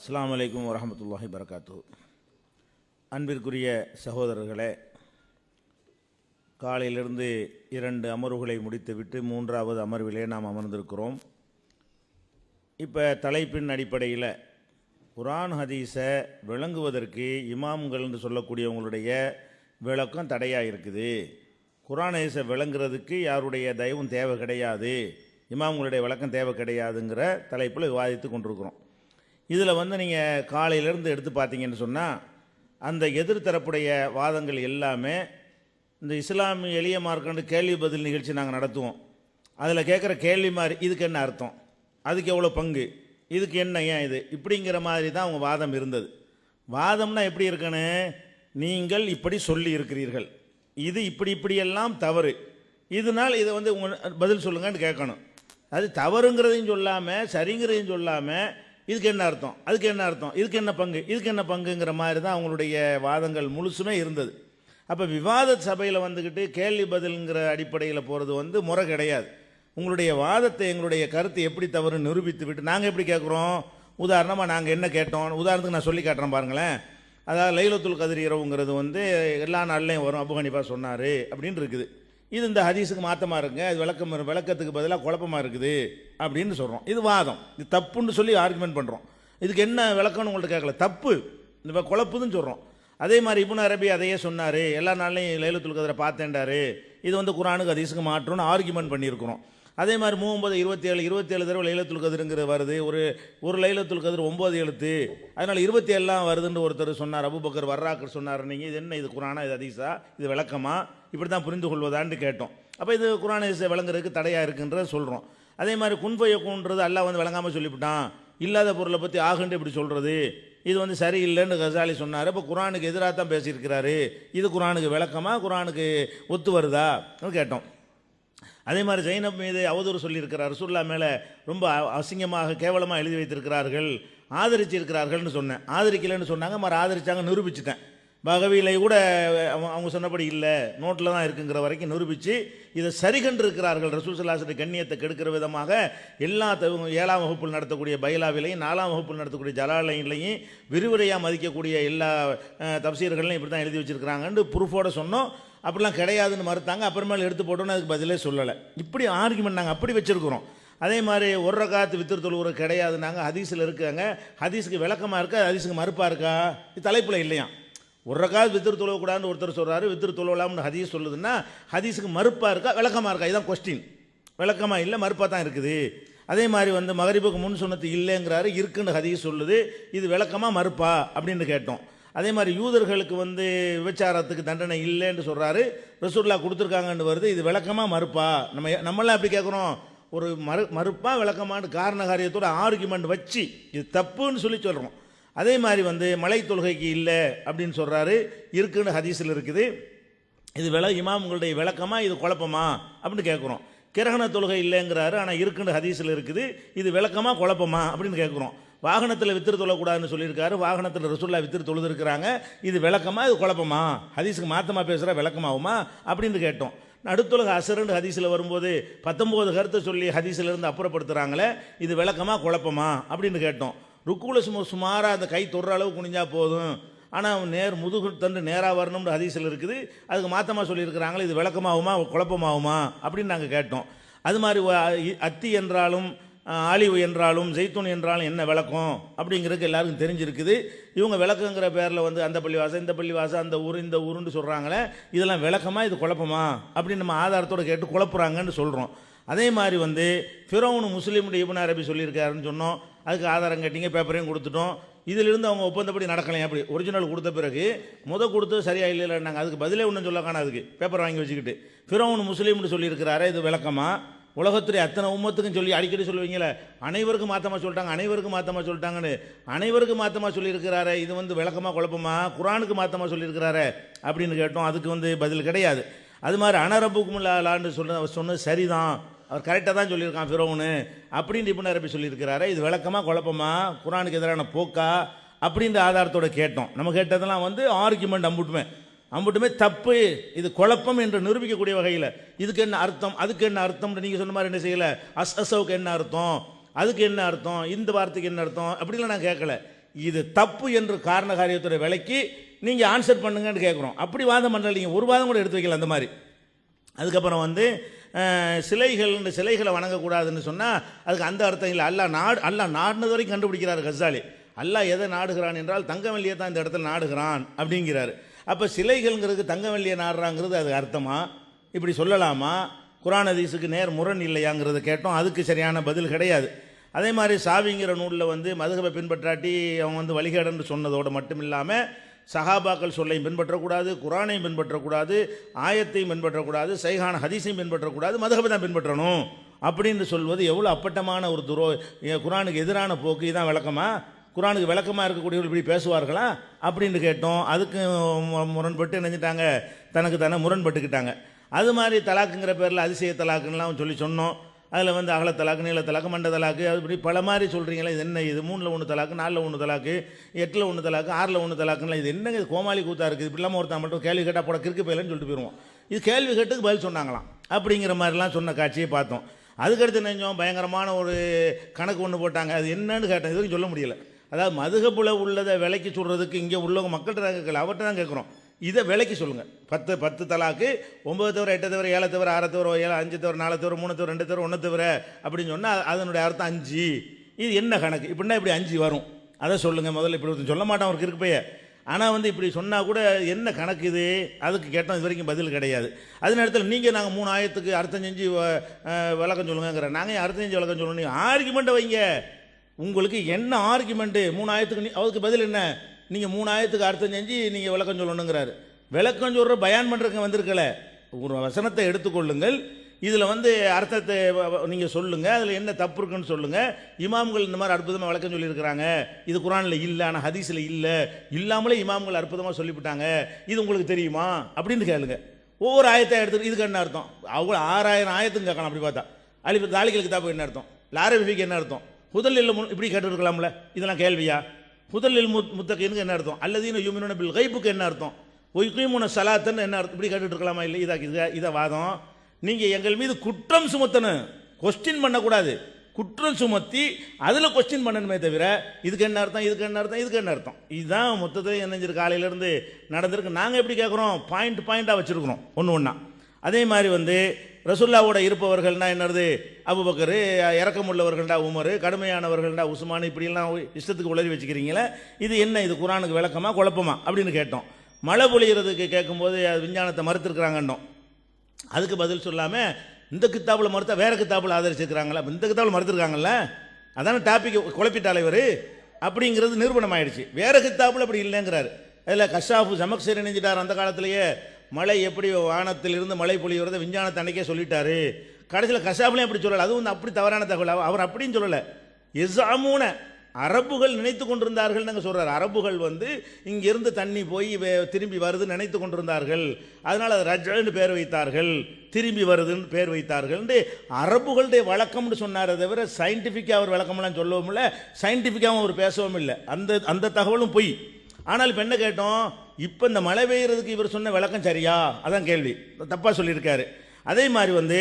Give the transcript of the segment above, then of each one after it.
அஸ்ஸலாமு அலைக்கும் வரஹ்மத்துல்லாஹி வபரகாத்துஹு. அன்பிற்குரிய சகோதரர்களே, காலையிலிருந்து 2 அமர்வுகளை முடித்துவிட்டு 3வது அமர்விலே நாம் அமர்ந்திருக்கிறோம். இப்போ தலைப்பின் அடிப்படையில் குர்ஆன் ஹதீஸை விளங்குவதற்கு இமாம்கள் என்று சொல்லக்கூடியவங்களுடைய விளக்கம் தடையாக இருக்குது. குர்ஆன் ஹதீஸை விளங்குறதுக்கு யாருடைய தயவும் தேவை கிடையாது, இமாம்களுடைய விளக்கம் தேவை கிடையாதுங்கிற தலைப்பில் விவாதித்து கொண்டிருக்கிறோம். இதில் நீங்கள் காலையிலேருந்து எடுத்து பார்த்தீங்கன்னு சொன்னால் அந்த எதிர்த்தரப்புடைய வாதங்கள் எல்லாமே இந்த இஸ்லாமிய எளிய மார்க்கண்டு கேள்வி பதில் நிகழ்ச்சி நாங்கள் நடத்துவோம். அதில் கேட்குற கேள்வி மாதிரி இதுக்கு என்ன அர்த்தம், அதுக்கு எவ்வளோ பங்கு, இதுக்கு என்ன, ஏன் இது, இப்படிங்கிற மாதிரி தான் அவங்க வாதம் இருந்தது. வாதம்னா எப்படி இருக்கணும், நீங்கள் இப்படி சொல்லி இருக்கிறீர்கள், இது இப்படியெல்லாம் தவறு, இதனால் இதை உங்கள் பதில் சொல்லுங்கன்னு கேட்கணும். அது தவறுங்கிறதையும் சொல்லாமல் சரிங்கிறதையும் சொல்லாமல் இதுக்கு என்ன அர்த்தம், அதுக்கு என்ன அர்த்தம், இதுக்கு என்ன பங்கு, இதுக்கு என்ன பங்குங்கிற மாதிரி தான் அவங்களுடைய வாதங்கள் முழுசுமே இருந்தது. அப்போ விவாத சபையில் வந்துக்கிட்டு கேள்வி பதில்ங்கிற அடிப்படையில் போகிறது முறை கிடையாது. உங்களுடைய வாதத்தை, எங்களுடைய கருத்து எப்படி தவறு நிரூபித்து விட்டு நாங்கள் எப்படி கேட்குறோம். உதாரணமாக நாங்கள் என்ன கேட்டோம், உதாரணத்துக்கு நான் சொல்லி காட்டுறேன் பாருங்களேன். அதாவது லைலத்துல் கத்ர் இரவுங்கிறது எல்லா நாள்லையும் வரும், அபு ஹனீஃபா சொன்னார் அப்படின்னு இருக்குது. இது இந்த ஹதீஸுக்கு மாற்றமாக இருக்குங்க, அது விளக்கத்துக்கு பதிலாக குழப்பமாக இருக்குது அப்படின்னு சொல்கிறோம். இது வாதம், இது தப்புன்னு சொல்லி ஆர்குமெண்ட் பண்ணுறோம். இதுக்கு என்ன விளக்கம்னு உங்கள்கிட்ட கேட்கல, தப்பு, இந்த குழப்புதுன்னு சொல்கிறோம். அதே மாதிரி இப்னு அரபி அதையே சொன்னார், எல்லா நாள்லையும் லைலத்துல் கத்ரை பார்த்தேன்டாரு, இது குர்ஆனுக்கு ஹதீஸுக்கு மாற்றம்னு ஆர்குமெண்ட் பண்ணியிருக்கிறோம். அதே மாதிரி 27 தடவை லைலத்துல் கத்ருங்கிற வருது. ஒரு லைலத்துல் கத்ர் 9 எழுத்து, அதனால் 27 வருதுன்னு ஒருத்தர் சொன்னார், அபூபக்கர் வர்ராக்கர் சொன்னார். நீங்கள் இது என்ன, இது குர்ஆனா, இது ஹதீஸா, இது விளக்கமா, இப்படி தான் புரிந்து கொள்வதான்னு கேட்டோம். அப்போ இது குர்ஆன் ஹதீஸை விளங்குறதுக்கு தடையாக இருக்குன்றத சொல்கிறோம். அதே மாதிரி குன்ஃபயக்கூன்றது அல்லாஹ் விளங்காமல் சொல்லிவிட்டான், இல்லாத பொருளை பற்றி ஆகுண்டு இப்படி சொல்கிறது, இது சரியில்லைன்னு கசாலி சொன்னார். இப்போ குர்ஆனுக்கு எதிராக தான் பேசியிருக்கிறாரு, இது குர்ஆனுக்கு விளக்கமா, குர்ஆனுக்கு ஒத்து வருதா கேட்டோம். அதே மாதிரி ஜைனப் மீது அவதூறு சொல்லியிருக்கிறார், ரசூலுல்லாஹ் மேலே ரொம்ப அசிங்கமாக கேவலமாக எழுதி வைத்திருக்கிறார்கள், ஆதரிச்சிருக்கிறார்கள்னு சொன்னேன். ஆதரிக்கலைன்னு சொன்னாங்க, மாதிரி ஆதரிச்சாங்க, நிரூபிச்சிட்டேன். பகவிலை கூட அவங்க சொன்னபடி இல்லை, நோட்டில் தான் இருக்குங்கிற வரைக்கும் நிரூபித்து இதை சரி கண்டிருக்கிறார்கள். ரசூல் ஸல்லல்லாஹு அலைஹி வஸல்லம் கண்ணியத்தை கெடுக்கிற விதமாக எல்லா 7ஆம் வகுப்பில் நடத்தக்கூடிய பைலாவிலையும் 4ஆம் வகுப்பில் நடத்தக்கூடிய ஜலாலையிலையும் விரிவுரையாக மதிக்கக்கூடிய எல்லா தப்சீர்களையும் இப்படி தான் எழுதி வச்சுருக்கிறாங்கன்னு ப்ரூஃபோடு சொன்னோம். அப்படிலாம் கிடையாதுன்னு மறுத்தாங்க. அப்புறமேல எடுத்து போட்டோன்னு அதுக்கு பதிலே சொல்லலை. இப்படி ஆர்குமெண்ட் நாங்கள் அப்படி வச்சுருக்கிறோம். அதே மாதிரி ஒரு ரகாத்து வித்ர் தொழுவுற கிடையாது, நாங்கள் ஹதீஸில் இருக்காங்க, ஹதீஸுக்கு விளக்கமாக இருக்கா, ஹதீஸுக்கு மறுப்பாக இருக்கா, இது தலைப்பில் இல்லையா. ஒரு ரகாத் வித்ர் தொழுவக்கூடாதுன்னு ஒருத்தர் சொல்கிறாரு, வித்ர் தொழுவலாம்னு ஹதீஸ் சொல்லுதுன்னா ஹதீஸுக்கு மறுப்பாக இருக்கா, விளக்கமாக இருக்கா, இதுதான் கொஸ்டின். விளக்கமாக இல்லை, மறுப்பாக தான் இருக்குது. அதே மாதிரி மகரிபுக்கு முன் சுன்னத்து இல்லைங்கிறாரு, இருக்குன்னு ஹதீஸ் சொல்லுது, இது விளக்கமாக மறுப்பா அப்படின்னு கேட்டோம். அதே மாதிரி யூதர்களுக்கு விபச்சாரத்துக்கு தண்டனை இல்லைன்னு சொல்கிறாரு, ரசூலுல்லாஹ் கொடுத்துருக்காங்கன்னு வருது, இது விளக்கமாக மறுப்பா. நம்மளாம் எப்படி கேட்குறோம், ஒரு மறுப்பா விளக்கமானு காரண காரியத்தோட ஆர்குமெண்ட் வச்சு இது தப்புன்னு சொல்லி சொல்கிறோம். அதே மாதிரி மலை தொழுகைக்கு இல்லை அப்படின்னு சொல்கிறாரு, இருக்குன்னு ஹதீஸில் இருக்குது, இது இமாம்களுடைய விளக்கமாக, இது குழப்பமா அப்படின்னு கேட்குறோம். கிரகண தொழுகை இல்லைங்கிறாரு, ஆனால் இருக்குன்னு ஹதீஸில் இருக்குது, இது விளக்கமாக குழப்பமா அப்படின்னு கேட்குறோம். வாகனத்தில் வித்திரு தொழக்கூடாதுன்னு சொல்லியிருக்காரு, வாகனத்தில் ரசூலுல்லாஹ் வித்திரு தொழுதுருக்கிறாங்க, இது விளக்கமா, இது குழப்பமா, ஹதீஸுக்கு மாற்றமாக பேசுகிற விளக்கமாகுமா அப்படின்னு கேட்டோம். நடுத்தொழுக அசருன்னு ஹதீஸில் வரும்போது 19 கருத்தை சொல்லி ஹதீஸிலிருந்து அப்புறப்படுத்துகிறாங்களே, இது விளக்கமா குழப்பமா அப்படின்னு கேட்டோம். ருக்குல சுமாராக அந்த கை தொடுற அளவு குனிஞ்சா போதும், ஆனால் முதுகு தண்டு நேராக வரணும்னு ஹதீஸில் இருக்குது, அதுக்கு மாற்றமாக சொல்லியிருக்கிறாங்களே, இது விளக்கமாகுமா குழப்பமாகுமா அப்படின்னு நாங்கள் கேட்டோம். அது மாதிரி அத்தி என்றாலும் ஆலிவு என்றாலும் ஜெய்தூன் என்றாலும் என்ன விளக்கம் அப்படிங்கிறதுக்கு எல்லாருக்கும் தெரிஞ்சிருக்குது. இவங்க விளக்கங்கிற பேரில் அந்த பள்ளிவாசம், இந்த பள்ளிவாசம், அந்த ஊர், இந்த ஊருன்னு சொல்கிறாங்களே, இதெல்லாம் விளக்கமா, இது குழப்பமா அப்படின்னு நம்ம ஆதாரத்தோடு கேட்டு குழப்புறாங்கன்னு சொல்கிறோம். அதே மாதிரி ஃபிரௌன் முஸ்லீமுடைய இப்னு அரபி சொல்லியிருக்காருன்னு சொன்னோம், அதுக்கு ஆதாரம் கேட்டீங்க, பேப்பரையும் கொடுத்துட்டோம். இதிலிருந்து அவங்க ஒப்பந்தப்படி நடக்கலாம். அப்படி ஒரிஜினல் கொடுத்த பிறகு கொடுத்தது சரியா இல்லை, நாங்கள் அதுக்கு பதிலே ஒன்றும் சொல்ல காணா, அதுக்கு பேப்பர் வாங்கி வச்சுக்கிட்டு ஃபிரௌன் முஸ்லீம்னு சொல்லியிருக்கிறாரு, இது விளக்கமா, உலகத்துடைய அத்தனை உம்மத்துக்கும் சொல்லி அடிக்கடி சொல்லுவீங்களே, அனைவருக்கும் மாற்றமாக சொல்லிட்டாங்க, அனைவருக்கும் மாற்றமாக சொல்லிட்டாங்கன்னு, அனைவருக்கும் மாற்றமாக சொல்லியிருக்கிறாரு, இது விளக்கமாக குழப்பமா, குர்ஆனுக்கு மாற்றமாக சொல்லியிருக்கிறாரு அப்படின்னு கேட்டோம். அதுக்கு பதில் கிடையாது. அது மாதிரி அனரபுக்கும் லான்னு சொன்னது சரிதான், அவர் கரெக்டாக தான் சொல்லியிருக்கான் ஃபிரௌனு அப்படின்னு இப்னு அரபி சொல்லியிருக்கிறாரு, இது விளக்கமாக குழப்பமா, குர்ஆனுக்கு எதிரான போக்கா அப்படின்ற ஆதாரத்தோடு கேட்டோம். நம்ம கேட்டதெல்லாம் ஆர்குமெண்ட் அம்புட்டுமே தப்பு, இது குழப்பம் என்று நிரூபிக்கக்கூடிய வகையில் இதுக்கு என்ன அர்த்தம், அதுக்கு என்ன அர்த்தம், நீங்கள் சொன்ன மாதிரி என்ன செய்யலை, அசவுக்கு என்ன அர்த்தம், அதுக்கு என்ன அர்த்தம், இந்த வார்த்தைக்கு என்ன அர்த்தம் அப்படிலாம் நான் கேட்கல. இது தப்பு என்று காரண காரியத்துடைய விலைக்கு நீங்கள் ஆன்சர் பண்ணுங்கன்னு கேட்குறோம். அப்படி வாதம் பண்ணுறீங்க, ஒரு வாதம் கூட எடுத்து வைக்கல அந்த மாதிரி. அதுக்கப்புறம் வந்து சிலைகளை வணங்கக்கூடாதுன்னு சொன்னால் அதுக்கு அந்த அர்த்தம் இல்லை. அல்லாஹ் நாடினது வரைக்கும் கண்டுபிடிக்கிறார் கசாலி. அல்லாஹ் எதை நாடுகிறான் என்றால் தங்க வெள்ளியை தான் இந்த இடத்துல நாடுகிறான் அப்படிங்கிறாரு. அப்போ சிலைகள்ங்கிறது தங்க வெள்ளியை நாடுறாங்கிறது அது அர்த்தமா, இப்படி சொல்லலாமா, குர்ஆன் ஹதீஸுக்கு நேர் முரண் இல்லையாங்கிறத கேட்டோம். அதுக்கு சரியான பதில் கிடையாது. அதே மாதிரி சாவிங்கிற நூலில் வந்து மதுஹபை பின்பற்றாட்டி அவன் வந்து வழிகேடன்னு சொன்னதோடு மட்டும் இல்லாமல் சஹாபாக்கள் சொல்லையும் பின்பற்றக்கூடாது, குர்ஆனையும் பின்பற்றக்கூடாது, ஆயத்தையும் பின்பற்றக்கூடாது, சஹீஹான ஹதீஸையும் பின்பற்றக்கூடாது, மதுஹபை தான் பின்பற்றணும் அப்படின்னு சொல்வது எவ்வளோ அப்பட்டமான ஒரு குர்ஆனுக்கு எதிரான போக்கு. இதான் விளக்கமா? குர்ஆனுக்கு விளக்கமாக இருக்கக்கூடியவர்கள் இப்படி பேசுவார்களா அப்படின்னு கேட்டோம். அதுக்கு முரண்பட்டு நினைஞ்சிட்டாங்க, தனக்கு தானே முரண்பட்டுக்கிட்டாங்க. அது மாதிரி தலாக்குங்கிற பேரில் அதிசய தலாக்குன்னெலாம் சொன்னோம். அதில் வந்து அகல தலாக்கு, நீள தலாக்கு, மண்ட தலாக்கு, அது இப்படி பல மாதிரி சொல்கிறீங்களா? இது என்ன? இது 3ல் 1 தலாக்கு, 4ல் 1 தலாக்கு, 8ல் 1 தலாக்கு, 6ல் 1 தலாக்குன்னா இது என்னங்க? இது கோமாளி கூத்தா இருக்குது. இப்படி இல்லாமல் ஒருத்தன் மட்டும் கேள்வி கேட்டால் போட கிறுக்கு போயிலன்னு சொல்லிட்டு போயிடுவோம். இது கேள்வி கேட்டுக்கு பதில் சொன்னாங்களாம் அப்படிங்கிற மாதிரிலாம் சொன்ன காட்சியை பார்த்தோம். அதுக்கடுத்து நினைஞ்சோம் பயங்கரமான ஒரு கணக்கு ஒன்று போட்டாங்க. அது என்னன்னு கேட்டேன், இது வரைக்கும் சொல்ல முடியல. அதாவது மதுஹபுல உள்ளதை விலைக்கு சொல்கிறதுக்கு இங்கே உள்ளவங்க மக்கள்கிட்ட தான் கேட்கல, அவர்கிட்ட தான் கேட்குறோம். இதை விலைக்கு சொல்லுங்கள். 10 தலாக்கு, 9 தவிர, 8 தவிர, 7 தவிர, 6 தவிர, 7, 5 தவிர, 4 தவிர, 3 தவிர, 2 தவிர, 1 தவிர அப்படின்னு சொன்னால் அதனுடைய அர்த்தம் 5. இது என்ன கணக்கு? இப்படின்னா இப்படி 5 வரும், அதை சொல்லுங்கள் முதல்ல. இப்படி சொல்ல மாட்டான் அவருக்கு இருக்கு பைய. ஆனால் வந்து இப்படி சொன்னால் கூட என்ன கணக்கு இது? அதுக்கு கேட்டோம், இது வரைக்கும் பதில் கிடையாது. அது நேரத்தில் நீங்கள் நாங்கள் 3 ஆயத்துக்கு அர்த்தம் செஞ்சு விளக்கம் சொல்லுங்கிற, நாங்கள் அர்த்தம் செஞ்சு விளக்கம் சொல்லணும். நீங்கள் ஆர்குமெண்ட்டை வைங்க. உங்களுக்கு என்ன ஆர்குமெண்ட்டு? 3 ஆயத்துக்கு அதுக்கு பதில் என்ன? நீங்கள் 3 ஆயத்துக்கு அர்த்தம் செஞ்சு நீங்கள் விளக்கம் சொல்லணுங்கிறாரு. விளக்கம் சொல்கிற பயான் பண்ணுறதுக்கு வந்திருக்கல. ஒரு வசனத்தை எடுத்துக்கொள்ளுங்கள், இதில் வந்து அர்த்தத்தை நீங்கள் சொல்லுங்கள், அதில் என்ன தப்பு இருக்குன்னு சொல்லுங்கள். இமாம்கள் இந்த மாதிரி அற்புதமாக விளக்கம் சொல்லியிருக்கிறாங்க, இது குர்ஆனில் இல்லை, ஆனால் ஹதீஸில் இல்லை, இல்லாமலே இமாம்கள் அற்புதமாக சொல்லிவிட்டாங்க, இது உங்களுக்கு தெரியுமா அப்படின்னு கேளுங்க. ஒவ்வொரு ஆயத்தை எடுத்துட்டு இதுக்கு என்ன அர்த்தம்? அவ்வளோ 6000 ஆயத்தும் கேட்கலாம். அப்படி பார்த்தா அலிஃப் தாலிகள் கிதாபுக்கு என்ன அர்த்தம், லாரபிக்கு என்ன அர்த்தம், ஹுதல் லில் இப்படி கேட்டுருக்கலாம்ல. இதெல்லாம் கேள்வியா? ஹுதல் லில் முத்தகீனுக்கு என்ன அர்த்தம், அல்லதீன யுமினூன பில் கைபுக்கு என்ன அர்த்தம், ஒய்கீமுன ஸலாத்தன்னு என்ன அர்த்தம், இப்படி கேட்டுட்டு இருக்கலாமா? இல்லை. இதை வாதம். நீங்கள் எங்கள் மீது குற்றம் சுமத்தணும், கொஸ்டின் பண்ணக்கூடாது. குற்றம் சுமத்தி அதில் கொஸ்டின் பண்ணணுமே தவிர இதுக்கு என்ன அர்த்தம், இதுக்கு என்ன அர்த்தம், இதுக்கு என்ன அர்த்தம், இதுதான் மொத்தத்தில் என்னஞ்சிருக்கு காலையிலேருந்து நடந்திருக்கு. நாங்கள் எப்படி கேட்குறோம்? பாயிண்டாக வச்சுருக்குறோம் ஒன்று ஒன்றா. அதே மாதிரி வந்து ரசூல்லாவோட இருப்பவர்கள்னா என்னது? அபூபக்கர், இறக்கமுள்ளவர்கள்டா உமர், கடுமையானவர்கள்டா உஸ்மான், இப்படிலாம் இஷ்டத்துக்கு உளறி வச்சுக்கிறீங்களே, இது என்ன? இது குர்ஆனுக்கு விளக்கமா குழப்பமா அப்படின்னு கேட்டோம். மழை பொழிகிறதுக்கு கேட்கும்போது விஞ்ஞானத்தை மறுத்துருக்குறாங்கன்னோம். அதுக்கு பதில் சொல்லாமல் இந்த கித்தாப்பில் மறுத்தா வேறு கித்தாப்பில் ஆதரிச்சிருக்கிறாங்களா? இந்த கித்தாப்பில் மறுத்துருக்காங்கல்ல, அதான டாபிக் குழப்பிட்டால் இவர் அப்படிங்கிறது நிரூபணம் ஆயிடுச்சு. வேறு கித்தாப்பில் அப்படி இல்லைங்கிறாரு. அதில் கஷாஃபு ஜமக்சரி நினைஞ்சிட்டார். அந்த காலத்திலேயே மழை எப்படி வானத்திலிருந்து மழை பொழிகிறத விஞ்ஞானத்தை அன்றைக்கே சொல்லிட்டாரு. கடைசியில் கஷாஃப்லேயும் அப்படி சொல்லலை. அதுவும் வந்து அப்படி தவறான தகவல். அவர் அப்படின்னு சொல்லலை. எஸாமூன அரபுகள் நினைத்து கொண்டிருந்தார்கள் நாங்கள் சொல்கிறார். அரபுகள் வந்து இங்கிருந்து தண்ணி போய் திரும்பி வருதுன்னு நினைத்து கொண்டிருந்தார்கள், அதனால் அது ரஜ்ன்னு பேர் வைத்தார்கள், திரும்பி வருதுன்னு பேர் வைத்தார்கள். அரபுகளுடைய வழக்கம்னு சொன்னார். தவிர சயின்டிஃபிக்காக அவர் விளக்கம்லாம் சொல்லவும் இல்லை, சயின்டிஃபிக்காகவும் அவர் பேசவும் இல்லை. அந்த தகவலும் பொய். ஆனால் இப்போ என்ன கேட்டோம்? இப்போ இந்த மழை பெய்யறதுக்கு இவர் சொன்ன விளக்கம் சரியா? அதான் கேள்வி. தப்பாக சொல்லியிருக்காரு. அதே மாதிரி வந்து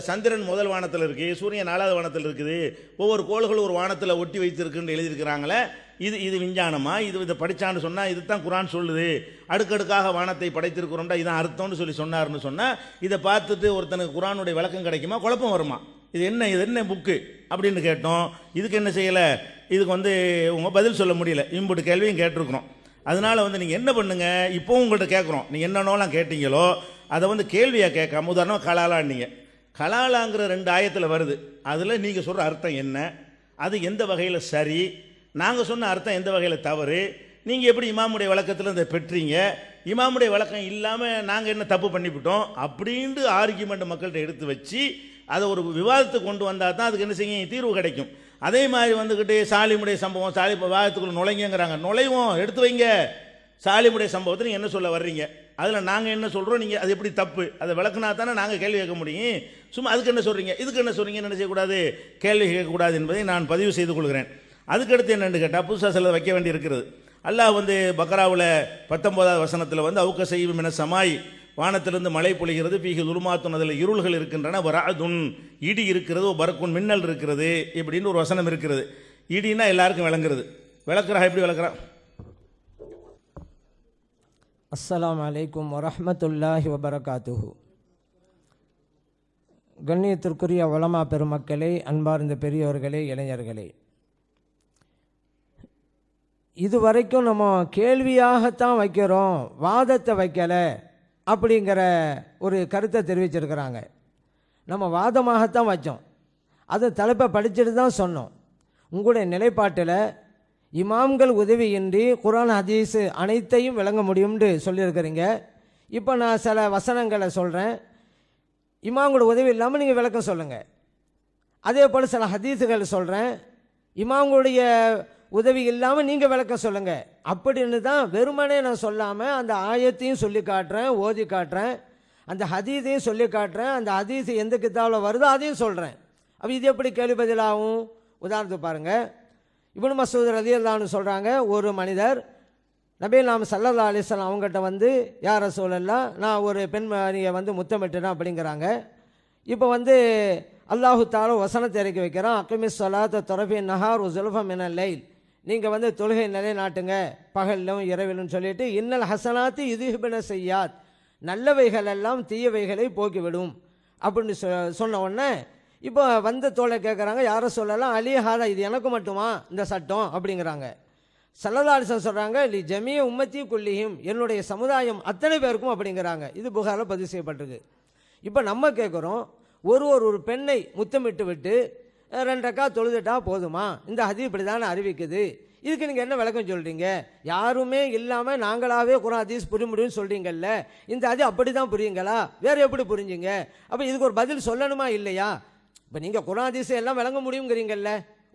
சந்திரன் முதல் வானத்தில் இருக்குது, சூரியன் 4வது வானத்தில் இருக்குது, ஒவ்வொரு கோள்களும் ஒரு வானத்தில் ஒட்டி வைத்திருக்குன்னு எழுதியிருக்கிறாங்களே, இது விஞ்ஞானமா? இதை படித்தான்னு சொன்னால் இது தான் குர்ஆன் சொல்லுது, அடுக்கடுக்காக வானத்தை படைத்திருக்கிறோம்டா, இதான் அர்த்தம்னு சொன்னார்னு சொன்னால் இதை பார்த்துட்டு ஒருத்தனுக்கு குர்ஆனுடைய விளக்கம் கிடைக்குமா? குழப்பம் வருமா? இது என்ன புக்கு அப்படின்னு கேட்டோம். இதுக்கு என்ன செய்யலை? இதுக்கு வந்து உங்கள் பதில் சொல்ல முடியல. இம்புட்டு கேள்வியும் கேட்டிருக்கிறோம். அதனால் வந்து நீங்கள் என்ன பண்ணுங்கள், இப்போவும் உங்கள்கிட்ட கேட்குறோம், நீங்கள் என்னென்னலாம் கேட்டீங்களோ அதை வந்து கேள்வியாக கேட்காம, உதாரணமாக கலாலான்னீங்க. கலாலாங்கிற 2 ஆயத்தில் வருது. அதில் நீங்கள் சொல்கிற அர்த்தம் என்ன, அது எந்த வகையில் சரி, நாங்கள் சொன்ன அர்த்தம் எந்த வகையில் தவறு, நீங்கள் எப்படி இமாமுடைய வழக்கத்தில் இதை பெற்றீங்க, இமாமுடைய வழக்கம் இல்லாமல் நாங்கள் என்ன தப்பு பண்ணிவிட்டோம் அப்படின்ட்டு ஆர்கியூமெண்ட் மக்கள்கிட்ட எடுத்து வச்சு அதை ஒரு விவாதத்துக்கு கொண்டு வந்தால் தான் அதுக்கு என்ன செய்யும், தீர்வு கிடைக்கும். அதே மாதிரி வந்துக்கிட்டு சாலிமுடைய சம்பவம், விவாதத்துக்குள்ள நுழைங்கிறாங்க. நுழைவோம், எடுத்து வைங்க. சாலிமுடைய சம்பவத்தை நீங்கள் என்ன சொல்ல வர்றீங்க, அதில் நாங்கள் என்ன சொல்கிறோம், நீங்கள் அது எப்படி தப்பு, அதை விளக்குனா தானே நாங்கள் கேள்வி கேட்க முடியும். சும்மா அதுக்கு என்ன சொல்கிறீங்க, இதுக்கு என்ன சொல்கிறீங்கன்னு என்ன செய்யக்கூடாது, கேள்வி கேட்கக்கூடாது என்பதை நான் பதிவு செய்து கொள்கிறேன். அதுக்கடுத்து என்னென்னு கேட்டால் புதுசாக சில வைக்க வேண்டி இருக்கிறது. அல்லாஹ் வந்து பக்ராவில் 19வது வசனத்தில் வந்து அவுக்க செய்யும் என சமாய், வானத்திலிருந்து மழை பொழிகிறது, பீகி துருமாத்துன், அதில் இருள்கள் இருக்கின்றன, வராதுன் இடி இருக்கிறது, பரக்குன் மின்னல் இருக்கிறது இப்படின்னு ஒரு வசனம் இருக்கிறது. இடினா எல்லாருக்கும் விளங்குறது, விளக்குறா, எப்படி விளக்குறா? அஸ்ஸலாமு அலைக்கும் வரஹ்மத்துல்லாஹி வபரகாத்துஹு. கண்ணியத்திற்குரிய உலமா பெருமக்களே, அன்பார்ந்த பெரியோர்களே, இளைஞர்களே, இதுவரைக்கும் நம்ம கேள்வியாகத்தான் வைக்கிறோம், வாதத்தை வைக்கலை அப்படிங்கிற ஒரு கருத்தை தெரிவிச்சிருக்கிறாங்க. நம்ம வாதமாகத்தான் வச்சோம், அது தலைப்பை படிச்சுட்டு தான் சொன்னோம். உங்களுடைய நிலைப்பாட்டில் இமாம்கள் உதவியின்றி குர்ஆன் ஹதீஸ் அனைத்தையும் விளங்க முடியும்னு சொல்லியிருக்கிறீங்க. இப்போ நான் சில வசனங்களை சொல்கிறேன், இமாம்களோட உதவி இல்லாமல் நீங்கள் விளக்கம் சொல்லுங்கள். அதே போல் சில ஹதீஸுகள் சொல்கிறேன், இமாம்களுடைய உதவி இல்லாமல் நீங்கள் விளக்கம் சொல்லுங்கள். அப்படின்னு தான் வெறுமனே நான் சொல்லாமல் அந்த ஆயத்தையும் சொல்லி காட்டுறேன், ஓதி காட்டுறேன், அந்த ஹதீஸையும் சொல்லி காட்டுறேன், அந்த ஹதீஸ் எந்த கிதாபில் வருதோ அதையும் சொல்கிறேன். அப்போ இது எப்படி கேள்வி பதிலாகும்? உதாரணத்துக்கு பாருங்கள், இப்னு மஸ்ஊத் ரலியல்லாஹு அன்ஹு சொல்கிறாங்க, ஒரு மனிதர் நபிகள் ஸல்லல்லாஹு அலைஹி வஸல்லம் அவங்ககிட்ட வந்து, யா ரசூலல்லாஹ், நான் ஒரு பெண்மணியை வந்து முத்தமிட்டுறேன் அப்படிங்கிறாங்க. இப்போ அல்லாஹு தஆலா வசனத்தை இறக்கி வைக்கிறான், அக்மிஸ் ஸலாத்த தரஃபின் நஹார் வ ஸுல்ஃப மினல் லைல், நீங்கள் தொழுகை நிலைநாட்டுங்க பகலிலும் இரவிலும் சொல்லிட்டு, இன்னல் ஹசனாத்தி யுத்ஹிபுன ஸய்யாத், நல்லவைகள் எல்லாம் தீயவைகளை போக்கிவிடும் அப்படின்னு சொன்ன உடனே இப்போ தோழர் கேட்குறாங்க, யாரை சொல்லலாம், அலி ஹாதா, இது எனக்கு மட்டுமா இந்த சட்டம் அப்படிங்கிறாங்க. ஸல்லல்லாஹு அலைஹி வஸல்லம் சொல்கிறாங்க, லி ஜமீஅ உம்மத்தி குல்லிஹிம், என்னுடைய சமுதாயம் அத்தனை பேருக்கும் அப்படிங்கிறாங்க. இது புகாரில் பதிவு செய்யப்பட்டிருக்கு. இப்போ நம்ம கேட்குறோம், ஒரு பெண்ணை முத்தமிட்டு விட்டு 2 ரக்காத் தொழுதுட்டா போதுமா? இந்த ஹதீஸ் இப்படி தானே அறிவிக்குது, இதுக்கு நீங்கள் என்ன விளக்கம் சொல்கிறீங்க? யாருமே இல்லாமல் நாங்களாகவே குர்ஆன் ஹதீஸ் புரிய முடியும்னு சொல்கிறீங்கல்ல, இந்த ஹதீஸ் அப்படி தான் புரியுங்களா, வேறு எப்படி புரிஞ்சுங்க? அப்போ இதுக்கு ஒரு பதில் சொல்லணுமா இல்லையா? இப்போ நீங்கள் குர்ஆன் ஹதீஸ் எல்லாம் விளங்க முடியுங்கிறீங்கல்ல,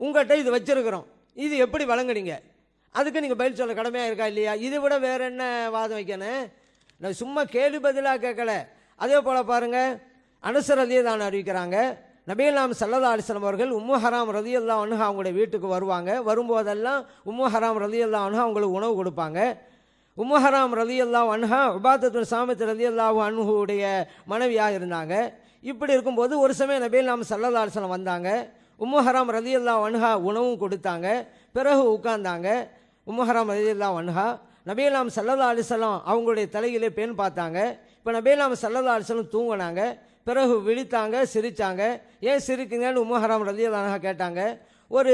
உங்கள்கிட்ட இது வச்சுருக்கிறோம், இது எப்படி விளங்குறீங்க? அதுக்கு நீங்கள் பதில் சொல்ல கடமையாக இருக்கா இல்லையா? இதை விட வேறு என்ன வாதம் வைக்கணும்? நான் சும்மா கேள்வி பதிலாக கேட்கல. அதே போல் பாருங்கள், அனஸ் ரலியல்லாஹு அன்ஹு அறிவிக்கிறாங்க, நபிகள் ஸல்லல்லாஹு அலைஹி வஸல்லம் அவர்கள் உம்மு ஹராம் ரலியல்லாஹு அன்ஹா அவங்களுடைய வீட்டுக்கு வருவாங்க. வரும்போதெல்லாம் உம்மு ஹராம் ரலியல்லாஹு அன்ஹா அவங்களுக்கு உணவு கொடுப்பாங்க. உம்மு ஹராம் ரலியல்லாஹு அன்ஹா உபாதத் பின் சாமித் ரலியல்லாஹு அன்ஹுடைய மனைவியாக இருந்தாங்க. இப்படி இருக்கும்போது ஒரு சமயம் நபிகள் ஸல்லல்லாஹு அலைஹி வஸல்லம் வந்தாங்க. உம்மு ஹராம் ரலியல்லாஹு அன்ஹா உணவும் கொடுத்தாங்க. பிறகு உட்கார்ந்தாங்க. உம்மு ஹராம் ரலியல்லாஹு அன்ஹா நபிகள் ஸல்லல்லாஹு அலைஹி வஸல்லம் அவங்களுடைய தலையிலே பெண் பார்த்தாங்க. இப்போ நபிகள் ஸல்லல்லாஹு அலைஹி வஸல்லம் தூங்கினாங்க. பிறகு விழித்தாங்க, சிரித்தாங்க. ஏன் சிரிக்குங்கன்னு உம்மு ஹராம் ரலியல்லாஹு அன்ஹா கேட்டாங்க. ஒரு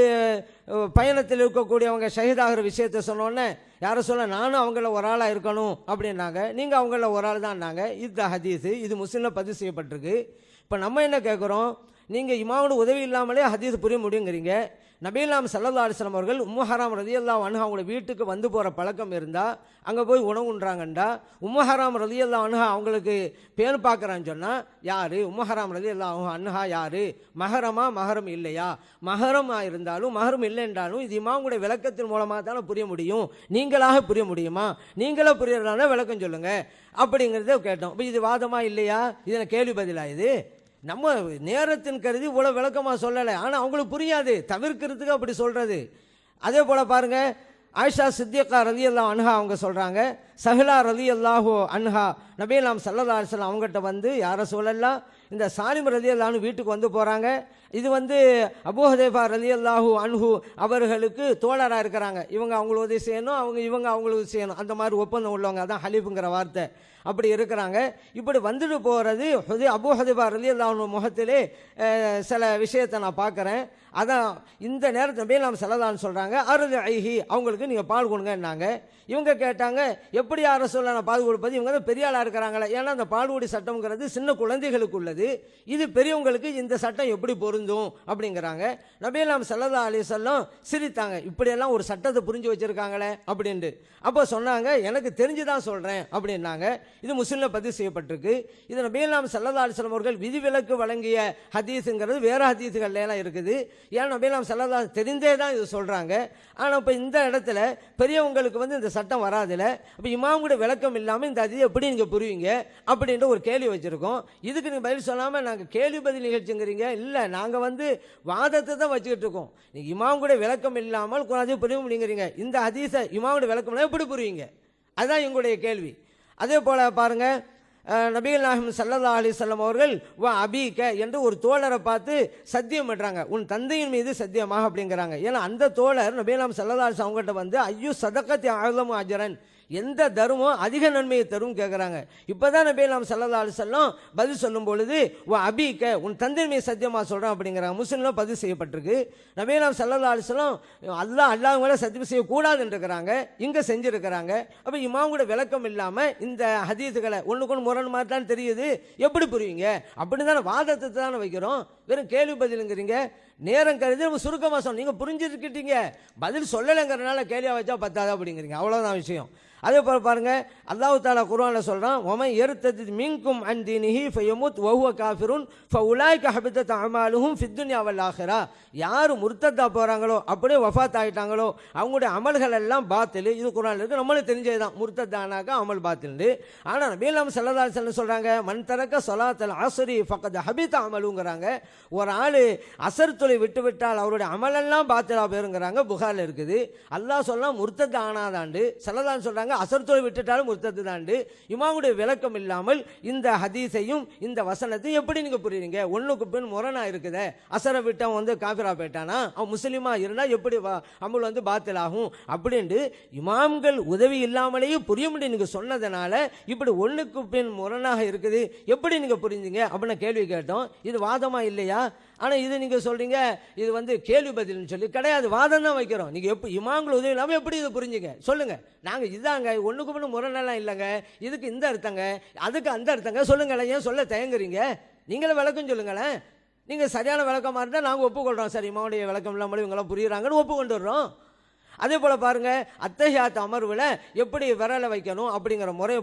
பயணத்தில் இருக்கக்கூடியவங்க ஷஹீதாகிற விஷயத்தை சொன்னோன்னே, யாரை சொல்ல, நானும் அவங்கள ஒரு ஆளாக இருக்கணும் அப்படின்னாங்க. நீங்கள் அவங்கள ஒரு ஆள் தான்னாங்க. இது ஹதீஸு, இது முஸ்லிமில் பதிவு செய்யப்பட்டிருக்கு. இப்போ நம்ம என்ன கேட்குறோம், நீங்கள் இமாமோட உதவி இல்லாமலே ஹதீஸ் புரிய முடியுங்கிறீங்க. நபிகள் ஸல்லல்லாஹு அலைஹி வஸல்லம் அவர்கள் உம்மு ஹராம் ரலியல்லாஹு அன்ஹா அவங்களோட வீட்டுக்கு வந்து போகிற பழக்கம் இருந்தால் அங்கே போய் உணவுன்றாங்கண்டா, உம்மு ஹராம் ரலியல்லாஹு அன்ஹா அவங்களுக்கு பேர் பார்க்குறான்னு சொன்னால் யார்? உம்மு ஹராம் ரலியல்லாஹு அன்ஹா யார்? மஹரமா, மஹரம் இல்லையா? மஹரமாக இருந்தாலும் மஹரம் இல்லை என்றாலும் இது இமாமுடைய விளக்கத்தின் மூலமாக தானே புரிய முடியும், நீங்களாக புரிய முடியுமா? நீங்களே புரியறதான விளக்கம் சொல்லுங்கள் அப்படிங்கிறத கேட்டோம். இப்போ இது வாதமா இல்லையா? இதில் கேள்வி பதிலாக இது நம்ம நேரத்தின் கருதி இவ்வளோ விளக்கமாக சொல்லலை, ஆனால் அவங்களுக்கு புரியாது, தவிர்க்கிறதுக்கு அப்படி சொல்கிறது. அதே போல் பாருங்கள், ஆயிஷா சித்திகா ரலியல்லாஹு அன்ஹா அவங்க சொல்கிறாங்க, சஹலா ரலியல்லாஹு அன்ஹா நபிகள் ஸல்லல்லாஹு அலைஹி வஸல்லம் அவங்ககிட்ட யாரை சொல்லலாம், இந்த சாலிம் ரலியல்லாஹு அன்ஹு வீட்டுக்கு போகிறாங்க. இது அபூ ஹுதைஃபா ரலியல்லாஹு அன்ஹு அவர்களுக்கு தோழராக இருக்கிறாங்க. இவங்க அவங்களுக்கு உதவி செய்யணும், இவங்க அவங்களுக்கு செய்யணும், அந்த மாதிரி ஒப்பந்தம் உள்ளவங்க, அதான் ஹலீஃபுங்கிற வார்த்தை. அப்படி இருக்கிறாங்க. இப்படி வந்துட்டு போகிறது அபூ ஹுதைஃபா ரலியல்லாஹு அன்ஹு முகத்திலே சில விஷயத்தை நான் பார்க்குறேன். அதான் இந்த நேரத்தில் நபிகள் ஸல்லல்லாஹு அலைஹி சொல்கிறாங்க, அர்திஹி, அவங்களுக்கு நீங்கள் பால் கொடுங்கன்னாங்க. இவங்க கேட்டாங்க, எப்படி யாரை சொல்ல நான் பால் கொடுப்பது, இவங்க தான் பெரிய ஆளாக இருக்கிறாங்களே, ஏன்னா அந்த பால்குடி சட்டம்ங்கிறது சின்ன குழந்தைகளுக்கு உள்ளது, இது பெரியவங்களுக்கு இந்த சட்டம் எப்படி பொருந்தும் அப்படிங்கிறாங்க. நபிகள் ஸல்லல்லாஹு அலைஹி வஸல்லம் சிரித்தாங்க, இப்படியெல்லாம் ஒரு சட்டத்தை புரிஞ்சு வச்சுருக்காங்களே அப்படின்ட்டு. அப்போ சொன்னாங்க, எனக்கு தெரிஞ்சு தான் சொல்கிறேன் அப்படின்னாங்க. இது முஸ்லிமில் பதிவு செய்யப்பட்டிருக்கு. இது நபிகள் ஸல்லல்லாஹு அலைஹி வஸல்லம் அவர்கள் விதிவிலக்கு வழங்கிய ஹதீஸுங்கிறது வேறு ஹதீஸுகள்லாம் இருக்குது. ஏன்னா நபிகள் ஸல்லல்லாஹு தெரிந்தே தான் இது சொல்கிறாங்க. ஆனால் இப்போ இந்த இடத்துல பெரியவங்களுக்கு இந்த சட்டம் வராதுல, அப்போ இமாமுடைய விளக்கம் இல்லாமல் இந்த ஹதீஸ் எப்படி நீங்கள் புரியுங்க அப்படின்ற ஒரு கேள்வி வச்சுருக்கோம். இதுக்கு நீங்கள் பதில் சொல்லாமல் நாங்கள் கேள்வி பதில் நிகழ்ச்சிங்கிறீங்க. இல்லை, நாங்கள் வாதத்தை தான் வச்சுக்கிட்டு இருக்கோம். நீங்கள் இமாமுடைய விளக்கம் இல்லாமல் குர்ஆனை புரிய முடியுங்கிறீங்க. இந்த ஹதீஸை இமாமுடைய விளக்கம் எப்படி புரியுங்க? அதுதான் எங்களுடைய கேள்வி. அதே போல் பாருங்கள், நபிகள் நாயகம் ஸல்லல்லாஹு அலைஹி வஸல்லம் அவர்கள் வ அபீக என்று ஒரு தோழரை பார்த்து சத்தியம் பண்றாங்க, உன் தந்தையின் மீது சத்தியமாக அப்படிங்கிறாங்க. ஏன்னா அந்த தோழர் நபிகள் நாயகம் ஸல்லல்லாஹு அலைஹி வஸல்லம் அவங்ககிட்ட வந்து ஐயு சதகத்தி அஅலமு அஜரன், எந்த தர்மம் அதிக நன்மையை தரும் கேட்குறாங்க. இப்போதான் நபிகள் நாயகம் ஸல்லல்லாஹு அலைஹி வஸல்லம் பதில் சொல்லும் பொழுது வ அபீக, உன் தந்தையின் மீது சத்தியமாக சொல்கிறேன் அப்படிங்கிறாங்க. முஸ்லிம்ல பதிவு செய்யப்பட்டிருக்கு. நபிகள் நாயகம் ஸல்லல்லாஹு அலைஹி வஸல்லம் அல்லாஹ் மேலே சத்தியம் செய்யக்கூடாதுன்னு இருக்கிறாங்க, இங்கே செஞ்சுருக்கிறாங்க. அப்போ இமாமோட விளக்கம் இல்லாமல் இந்த ஹதீஸுகளை ஒன்றுக்கு முரண் மாதிரி தான் தெரியுது, எப்படி புரியுங்க? அப்படின்னு தானே வாதத்தை தானே வைக்கிறோம், வெறும் கேள்வி பதிலுங்கிறீங்க. நேரம் கருதி நம்ம சுருக்கமாக சொன்னோம், நீங்கள் புரிஞ்சுக்கிட்டீங்க, பதில் சொல்லலைங்கிறனால கேள்வியாக வச்சா பத்தாதா அப்படிங்கிறீங்க, அவ்வளோதான் விஷயம். அதே போல் பாருங்க, அல்லாஹ் தஆலா குர்ஆனில் சொல்கிறான், ஒமன் யர்தத் மின்கும் அன் தீனிஹி ஃபயமுத் வஹுவ காஃபிருன் ஃபஉலாயிக ஹபிதத் அமாலுஹும் ஃபித் துன்யா வல் ஆখিরা. யார் முர்த்ததா போகிறாங்களோ, அப்படியே வஃபாத் ஆகிட்டாங்களோ, அவங்களுடைய அமல்கள் எல்லாம் பாத்தில். இது குர்ஆனில் இருக்குது, நம்மளும் தெரிஞ்சது தான், முர்த்ததானாக்கா அமல் பாத்தில்னு. ஆனால் நபிகள் நாயகம் ஸல்லல்லாஹு அலைஹி வஸல்லம் சொல்கிறாங்க, மன் தரக்க ஸலாத்தல் அஸ்ரி ஃபக்கத் ஹபித அமலுங்கிறாங்க. ஒரு ஆள் அசர் தொலை விட்டு விட்டால் அவருடைய அமலெல்லாம் பாத்திலா போயிருங்கிறாங்க, புகாரில் இருக்குது. அல்லாஹ் சொல்லலாம் முர்த்தத் ஆனாதாண்டு, ஸல்லல்லாஹு சொல்கிறாங்க அசர் தொலை விட்டுட்டாலும் முர்த்தத்து தாண்டு. இமாமுடைய விளக்கம் இல்லாமல் இந்த ஹதீஸையும் இந்த வசனத்தையும் எப்படி நீங்கள் புரியுறீங்க? ஒன்றுக்கு பின் முரணா இருக்குதே. அசரை விட்டவன் வந்து காஃபிரா போயிட்டானா, அவன் முஸ்லீமா இருந்தால் எப்படி அமல் வந்து பாத்திலாகும் அப்படின்ட்டு இமாம்கள் உதவி இல்லாமலேயே புரிய முடியும் நீங்கள் சொன்னதுனால இப்படி ஒன்றுக்கு பின் முரணாக இருக்குது, எப்படி நீங்கள் புரிஞ்சுங்க அப்படின்னு கேள்வி கேட்டோம். இது வாதமா இல்லையா? ஆனால் இது நீங்கள் சொல்கிறீங்க இது வந்து கேள்வி பதில்னு சொல்லி, கிடையாது, வாதம் தான் வைக்கிறோம். நீங்கள் எப்போ இமாம்கள் உதவி இல்லாமல் எப்படி இதை புரிஞ்சுங்க சொல்லுங்கள். நாங்கள் இதாங்க ஒன்றுக்கு பின்னு முரணெல்லாம் இல்லைங்க, இதுக்கு இந்த அர்த்தங்க, அதுக்கு அந்த அர்த்தங்க சொல்லுங்களேன். ஏன் சொல்ல தயங்குறீங்க? நீங்களே விளக்கம் சொல்லுங்களேன். நீங்கள் சரியான விளக்கமாக இருந்தால் நாங்கள் ஒப்புக்கொள்கிறோம், சரி இமாமுடைய விளக்கம் இல்லாமல் இவங்கெல்லாம் புரியுறாங்கன்னு ஒப்புக்கொண்டுடுறோம். அதே போல் பாருங்கள், அத்தஹியாத் அமர்வில் எப்படி விரலை வைக்கணும் அப்படிங்கிற முறை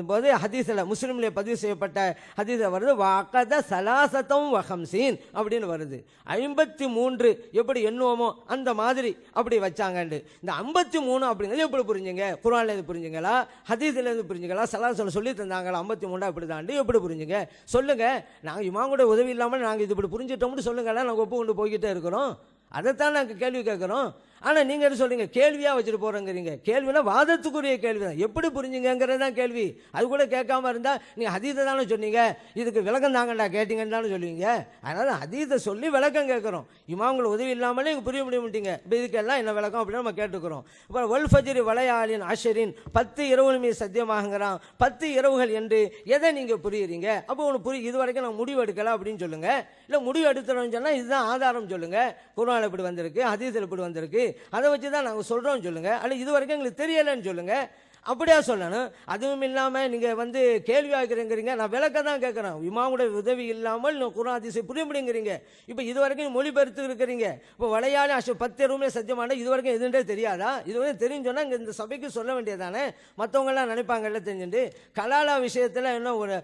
போது ஹதீஸில் முஸ்லீம்லேயே பதிவு செய்யப்பட்ட ஹதீஸில் வருது, வகத சலாசத்தம் வஹம்சீன் அப்படின்னு வருது. 53 எப்படி எண்ணுவோமோ அந்த மாதிரி அப்படி வச்சாங்கண்டு. இந்த 53 அப்படிங்கிறது எப்படி புரிஞ்சுங்க? குர்ஆன்லேருந்து புரிஞ்சுங்களா, ஹதீஸ்லேருந்து புரிஞ்சுங்களா, சலாசல சொல்லி தந்தாங்களா? 53 அப்படி தாண்டி எப்படி புரிஞ்சுங்க சொல்லுங்கள். நாங்கள் இமாமோட உதவி இல்லாமல் நாங்கள் இது இப்படி புரிஞ்சிட்டோம்னு சொல்லுங்களேன், நாங்கள் ஒப்பு கொண்டு போய்கிட்டே இருக்கிறோம். அதைத்தான் நாங்கள் கேள்வி கேட்குறோம். ஆனால் நீங்கள் என்ன சொல்கிறீங்க, கேள்வியாக வச்சுட்டு போகிறோங்கிறீங்க. கேள்வினா வாதத்துக்குரிய கேள்வி தான், எப்படி புரிஞ்சுங்கிறது தான் கேள்வி. அது கூட கேட்காம இருந்தால் நீங்கள் ஹதீஸை தானே சொன்னீங்க, இதுக்கு விளக்கம் தாங்கண்டா கேட்டீங்கன்னு தானே சொல்லுவீங்க. அதனால் ஹதீஸை சொல்லி விளக்கம் கேட்குறோம். இமாம்கள் உதவி இல்லாமலே இங்கே புரிய முடிய. இப்போ இதுக்கெல்லாம் என்ன விளக்கம் அப்படின்னு நம்ம கேட்டுக்கிறோம். இப்போ வல் ஃபஜ்ரி வலையாலின் ஆஷரின் 10 இரவுகள் மீது சத்தியமாகங்கிறான். 10 இரவுகள் என்று எதை நீங்கள் புரியுறீங்க? அப்போ ஒன்று இது வரைக்கும் நான் முடிவு எடுக்கல அப்படின்னு சொல்லுங்கள். இல்லை முடிவு எடுத்துறோம்னு சொன்னால் இதுதான் ஆதாரம் சொல்லுங்கள். குர்ஆனில் இப்படி வந்திருக்கு, ஹதீஸில் இப்படி வந்திருக்கு, அதை வச்சு தான் நாங்கள் சொல்கிறோம் சொல்லுங்கள். அல்ல இது வரைக்கும் எங்களுக்கு தெரியலைன்னு சொல்லுங்கள். அப்படியா சொல்லணும். அதுவும் இல்லாமல் நீங்கள் வந்து கேள்வி ஆகிறீங்கிறீங்க, நான் விளக்க தான் கேட்குறேன். இமாமுடைய உதவி இல்லாமல் குர்ஆன் ஹதீஸை புரிய முடியுங்கிறீங்க. இப்போ இது வரைக்கும் மொழிபெயர்த்து இருக்கிறீங்க. இப்போ வளையாளி 10 இரவுமே சத்தியமான இது வரைக்கும் எதுன்றே தெரியாதா? இது வரைக்கும் தெரிஞ்சு சொன்னால் இங்கே இந்த சபைக்கு சொல்ல வேண்டியதானே? மற்றவங்களாம் நினைப்பாங்கல்ல தெரிஞ்சுட்டு. கலாலா விஷயத்தில் என்ன ஒரு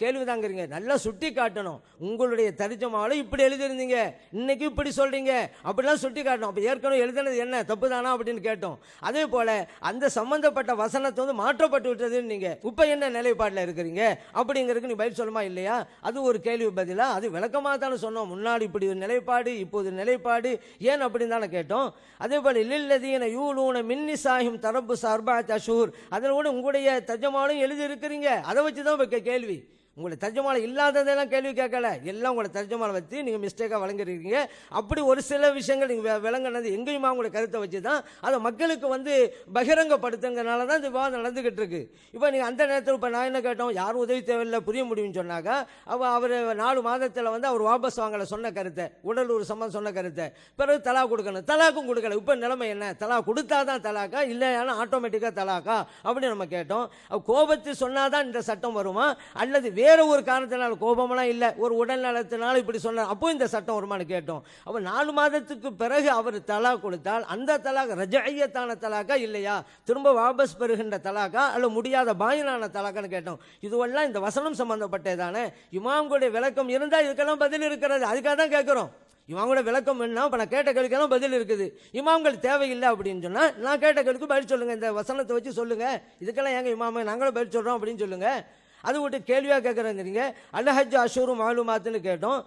கேள்வி தாங்கிறீங்க. நல்லா சுட்டி காட்டணும். உங்களுடைய தர்ஜமாவில் இப்படி எழுதியிருந்தீங்க, இன்னைக்கு இப்படி சொல்கிறீங்க, அப்படிலாம் சுட்டி காட்டணும். அப்போ ஏற்கனவே எழுதுனது என்ன தப்பு தானா அப்படின்னு கேட்டோம். அதே போல் அந்த சம்பந்தப்பட்ட வசனத்தை வந்து மாற்றப்பட்டு விட்டதுன்னு நீங்க இப்ப என்ன நிலைப்பாட்டில் இருக்கிறீங்க அப்படிங்கிறதுக்கு நீ பதில் சொல்லுமா இல்லையா? அது ஒரு கேள்வி பதிலா? அது விளக்கமாக தானே சொன்னோம். முன்னாடி இப்படி ஒரு நிலைப்பாடு, இப்போது நிலைப்பாடு ஏன் அப்படின்னு தானே கேட்டோம். அதே போல இல்லல்லதீன யூலூன மின் நிசாஹிம் தரப்புஸ் அர்பஅத் அஷ்ஹுர், அதில் கூட உங்களுடைய தர்ஜமாலையும் எழுதி இருக்கிறீங்க. அதை வச்சு தான் கேள்வி. உங்களுடைய தர்ஜமாலை இல்லாததெல்லாம் கேள்வி கேட்கல, எல்லாம் உங்களை தர்ஜமாலை வச்சு நீங்கள் மிஸ்டேக்காக வழங்கிருக்கீங்க. அப்படி ஒரு சில விஷயங்கள் நீங்கள் விளங்கினது எங்கேயுமா உங்களுடைய கருத்தை வச்சு தான் அதை மக்களுக்கு வந்து பகிரங்கப்படுத்துங்கிறனால தான் இந்த விவாதம் நடந்துக்கிட்டு இருக்கு. இப்போ நீங்கள் அந்த நேரத்தில் இப்போ நான் என்ன கேட்டோம், யாரும் உதவி தேவையில்லை புரிய முடியும்னு சொன்னாக்கா, அவர் 4 மாதத்தில் வந்து அவர் வாபஸ் வாங்கலை சொன்ன கருத்தை, உடலூர் சம்மந்தம் சொன்ன கருத்தை, பிறகு தலா கொடுக்கணும், தலாக்கும் கொடுக்கல. இப்போ நிலைமை என்ன? தலா கொடுத்தா தான் தலாக்கா, இல்லைன்னா ஆட்டோமேட்டிக்காக தலாக்கா அப்படின்னு நம்ம கேட்டோம். கோபத்தை சொன்னாதான் இந்த சட்டம் வருமா, அல்லது வேற ஒரு காரணத்தினால, கோபமெல்லாம் இல்லை, ஒரு உடல் நலத்தினால இப்படி சொன்னார், அப்போ இந்த சட்டம் வருமானு கேட்டோம். அப்போ 4 மாதத்துக்கு பிறகு அவர் தலா கொடுத்தால் அந்த தலாக் ரஜஅய்யத்தான தலாக்கா இல்லையா, திரும்ப வாபஸ் பெறுகின்ற தலாக்கா அல்ல முடியாத பாயினான தலாக்கான்னு கேட்டோம். இதுவெல்லாம் இந்த வசனம் சம்பந்தப்பட்டதானே. இமாம்களுடைய விளக்கம் இருந்தால் இதுக்கெல்லாம் பதில் இருக்கிறது. அதுக்காக தான் கேட்குறோம். இமாம்களோட விளக்கம் என்ன? இப்போ நான் கேட்ட கேள்விக்கெல்லாம் பதில் இருக்குது. இமாம்கள் தேவையில்லை அப்படின்னு சொன்னால் நான் கேட்ட கேள்விக்கு பதில் சொல்லுங்கள், இந்த வசனத்தை வச்சு சொல்லுங்கள், இதுக்கெல்லாம் எங்கள் இமாமை நாங்களும் பதில் சொல்கிறோம் அப்படின்னு சொல்லுங்கள். அது விட்டு கேள்வியாக கேட்குறேங்கிறீங்க. அல்லஹஜ் அஷூரு மாலுமாத்துன்னு கேட்டோம்.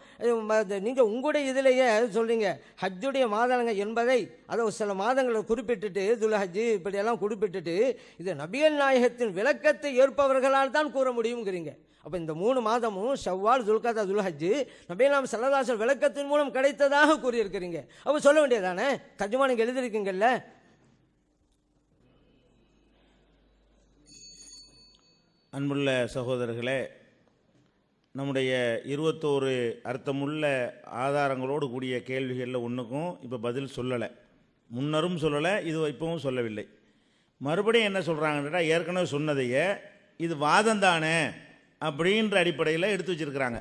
நீங்கள் உங்களுடைய இதிலேயே சொல்கிறீங்க ஹஜ்ஜுடைய மாதங்கள் என்பதை அதை சில மாதங்களை குறிப்பிட்டுட்டு துல்ஹஜ் இப்படியெல்லாம் குறிப்பிட்டுட்டு இது நபிகள் நாயகத்தின் விளக்கத்தை ஏற்பவர்களால் தான் கூற முடியுங்கிறீங்க. அப்போ இந்த 3 மாதமும் ஷவ்வால், துல்கதா, துல்ஹஜ் நபிகள் ஸல்லல்லாஹு அலைஹி வஸல்லம் விளக்கத்தின் மூலம் கிடைத்ததாக கூறியிருக்கிறீங்க. அப்போ சொல்ல வேண்டியதானே, தர்ஜுமா நீங்கள் எழுதியிருக்கீங்கல்ல. அன்புள்ள சகோதரர்களே, நம்முடைய 21 அர்த்தமுள்ள ஆதாரங்களோடு கூடிய கேள்விகளில் ஒன்றுக்கும் இப்போ பதில் சொல்லலை. முன்னரும் சொல்லலை, இது இப்போவும் சொல்லவில்லை. மறுபடியும் என்ன சொல்கிறாங்கன்னா, ஏற்கனவே சொன்னதையே இது வாதம் தானே அப்படின்ற அடிப்படையில் எடுத்து வச்சுருக்கிறாங்க.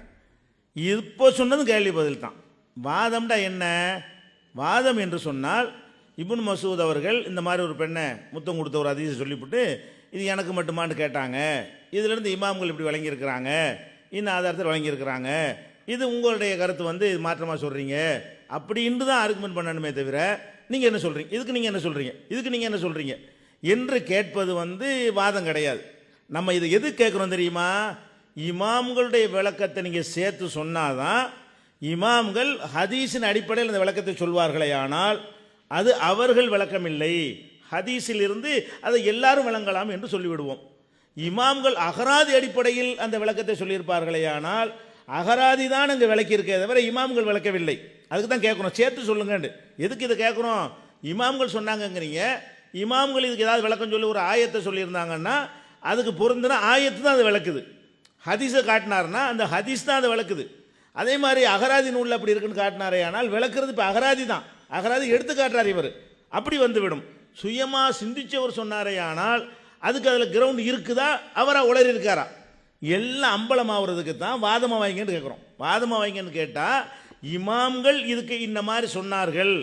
இப்போ சொன்னதும் கேள்வி பதில் தான். வாதம்டா என்ன? வாதம் என்று சொன்னால் இப்னு மசூத் அவர்கள் இந்த மாதிரி ஒரு பெண்ணை முத்தம் கொடுத்த ஒரு ஹதீஸை சொல்லிவிட்டு இது எனக்கு மட்டுமான்னு கேட்டாங்க, இதிலிருந்து இமாம்கள் இப்படி வழங்கியிருக்கிறாங்க, இன்னும் ஆதாரத்தில் வழங்கியிருக்கிறாங்க, இது உங்களுடைய கருத்து இது மாற்றமாக சொல்கிறீங்க அப்படின்ட்டு தான் ஆர்குமெண்ட் பண்ணணுமே தவிர நீங்கள் என்ன சொல்கிறீங்க, இதுக்கு நீங்கள் என்ன சொல்கிறீங்க, இதுக்கு நீங்கள் என்ன சொல்கிறீங்க என்று கேட்பது வாதம் கிடையாது. நம்ம இது எது கேட்குறோம் தெரியுமா? இமாம்களுடைய விளக்கத்தை நீங்கள் சேர்த்து சொன்னாதான் இமாம்கள் ஹதீஸின் அடிப்படையில் அந்த விளக்கத்தை சொல்வார்களே, ஆனால் அது அவர்கள் விளக்கம் இல்லை, ஹதீஸில் இருந்து அதை எல்லாரும் விளங்கலாம் என்று சொல்லிவிடுவோம். இமாம்கள் அகராதி அடிப்படையில் அந்த விளக்கத்தை சொல்லியிருப்பார்களே, ஆனால் அகராதி தான் அங்கே விளக்கியிருக்கே தவிர இமாம்கள் விளக்கவில்லை. அதுக்கு தான் கேட்குறோம், சேர்த்து சொல்லுங்கன்னு. எதுக்கு இதை கேட்குறோம்? இமாம்கள் சொன்னாங்கங்கிறீங்க, இமாம்கள் இதுக்கு ஏதாவது விளக்கம் சொல்லி ஒரு ஆயத்தை சொல்லியிருந்தாங்கன்னா அதுக்கு பொருந்தின ஆயத்து தான் அது விளக்குது. ஹதீஸை காட்டினார்னா அந்த ஹதீஸ் தான் அதை விளக்குது. அதே மாதிரி அகராதி நூலில் அப்படி இருக்குன்னு காட்டினாரே, ஆனால் விளக்குறது இப்போ அகராதி தான். அகராதி எடுத்து காட்டுறார் இவர், அப்படி வந்துவிடும். சுயமாக சிந்திச்சவர் சொன்னாரே, ஆனால் அதுக்கு அதில் கிரவுண்ட் இருக்குதா, அவராக உளறி இருக்காரா, எல்லாம் அம்பலமாகிறதுக்கு தான் வாதமாக வைங்கன்னு கேட்குறோம். வாதமாக வைங்கன்னு கேட்டால் இமாம்கள் இதுக்கு இந்த மாதிரி சொன்னார்கள்,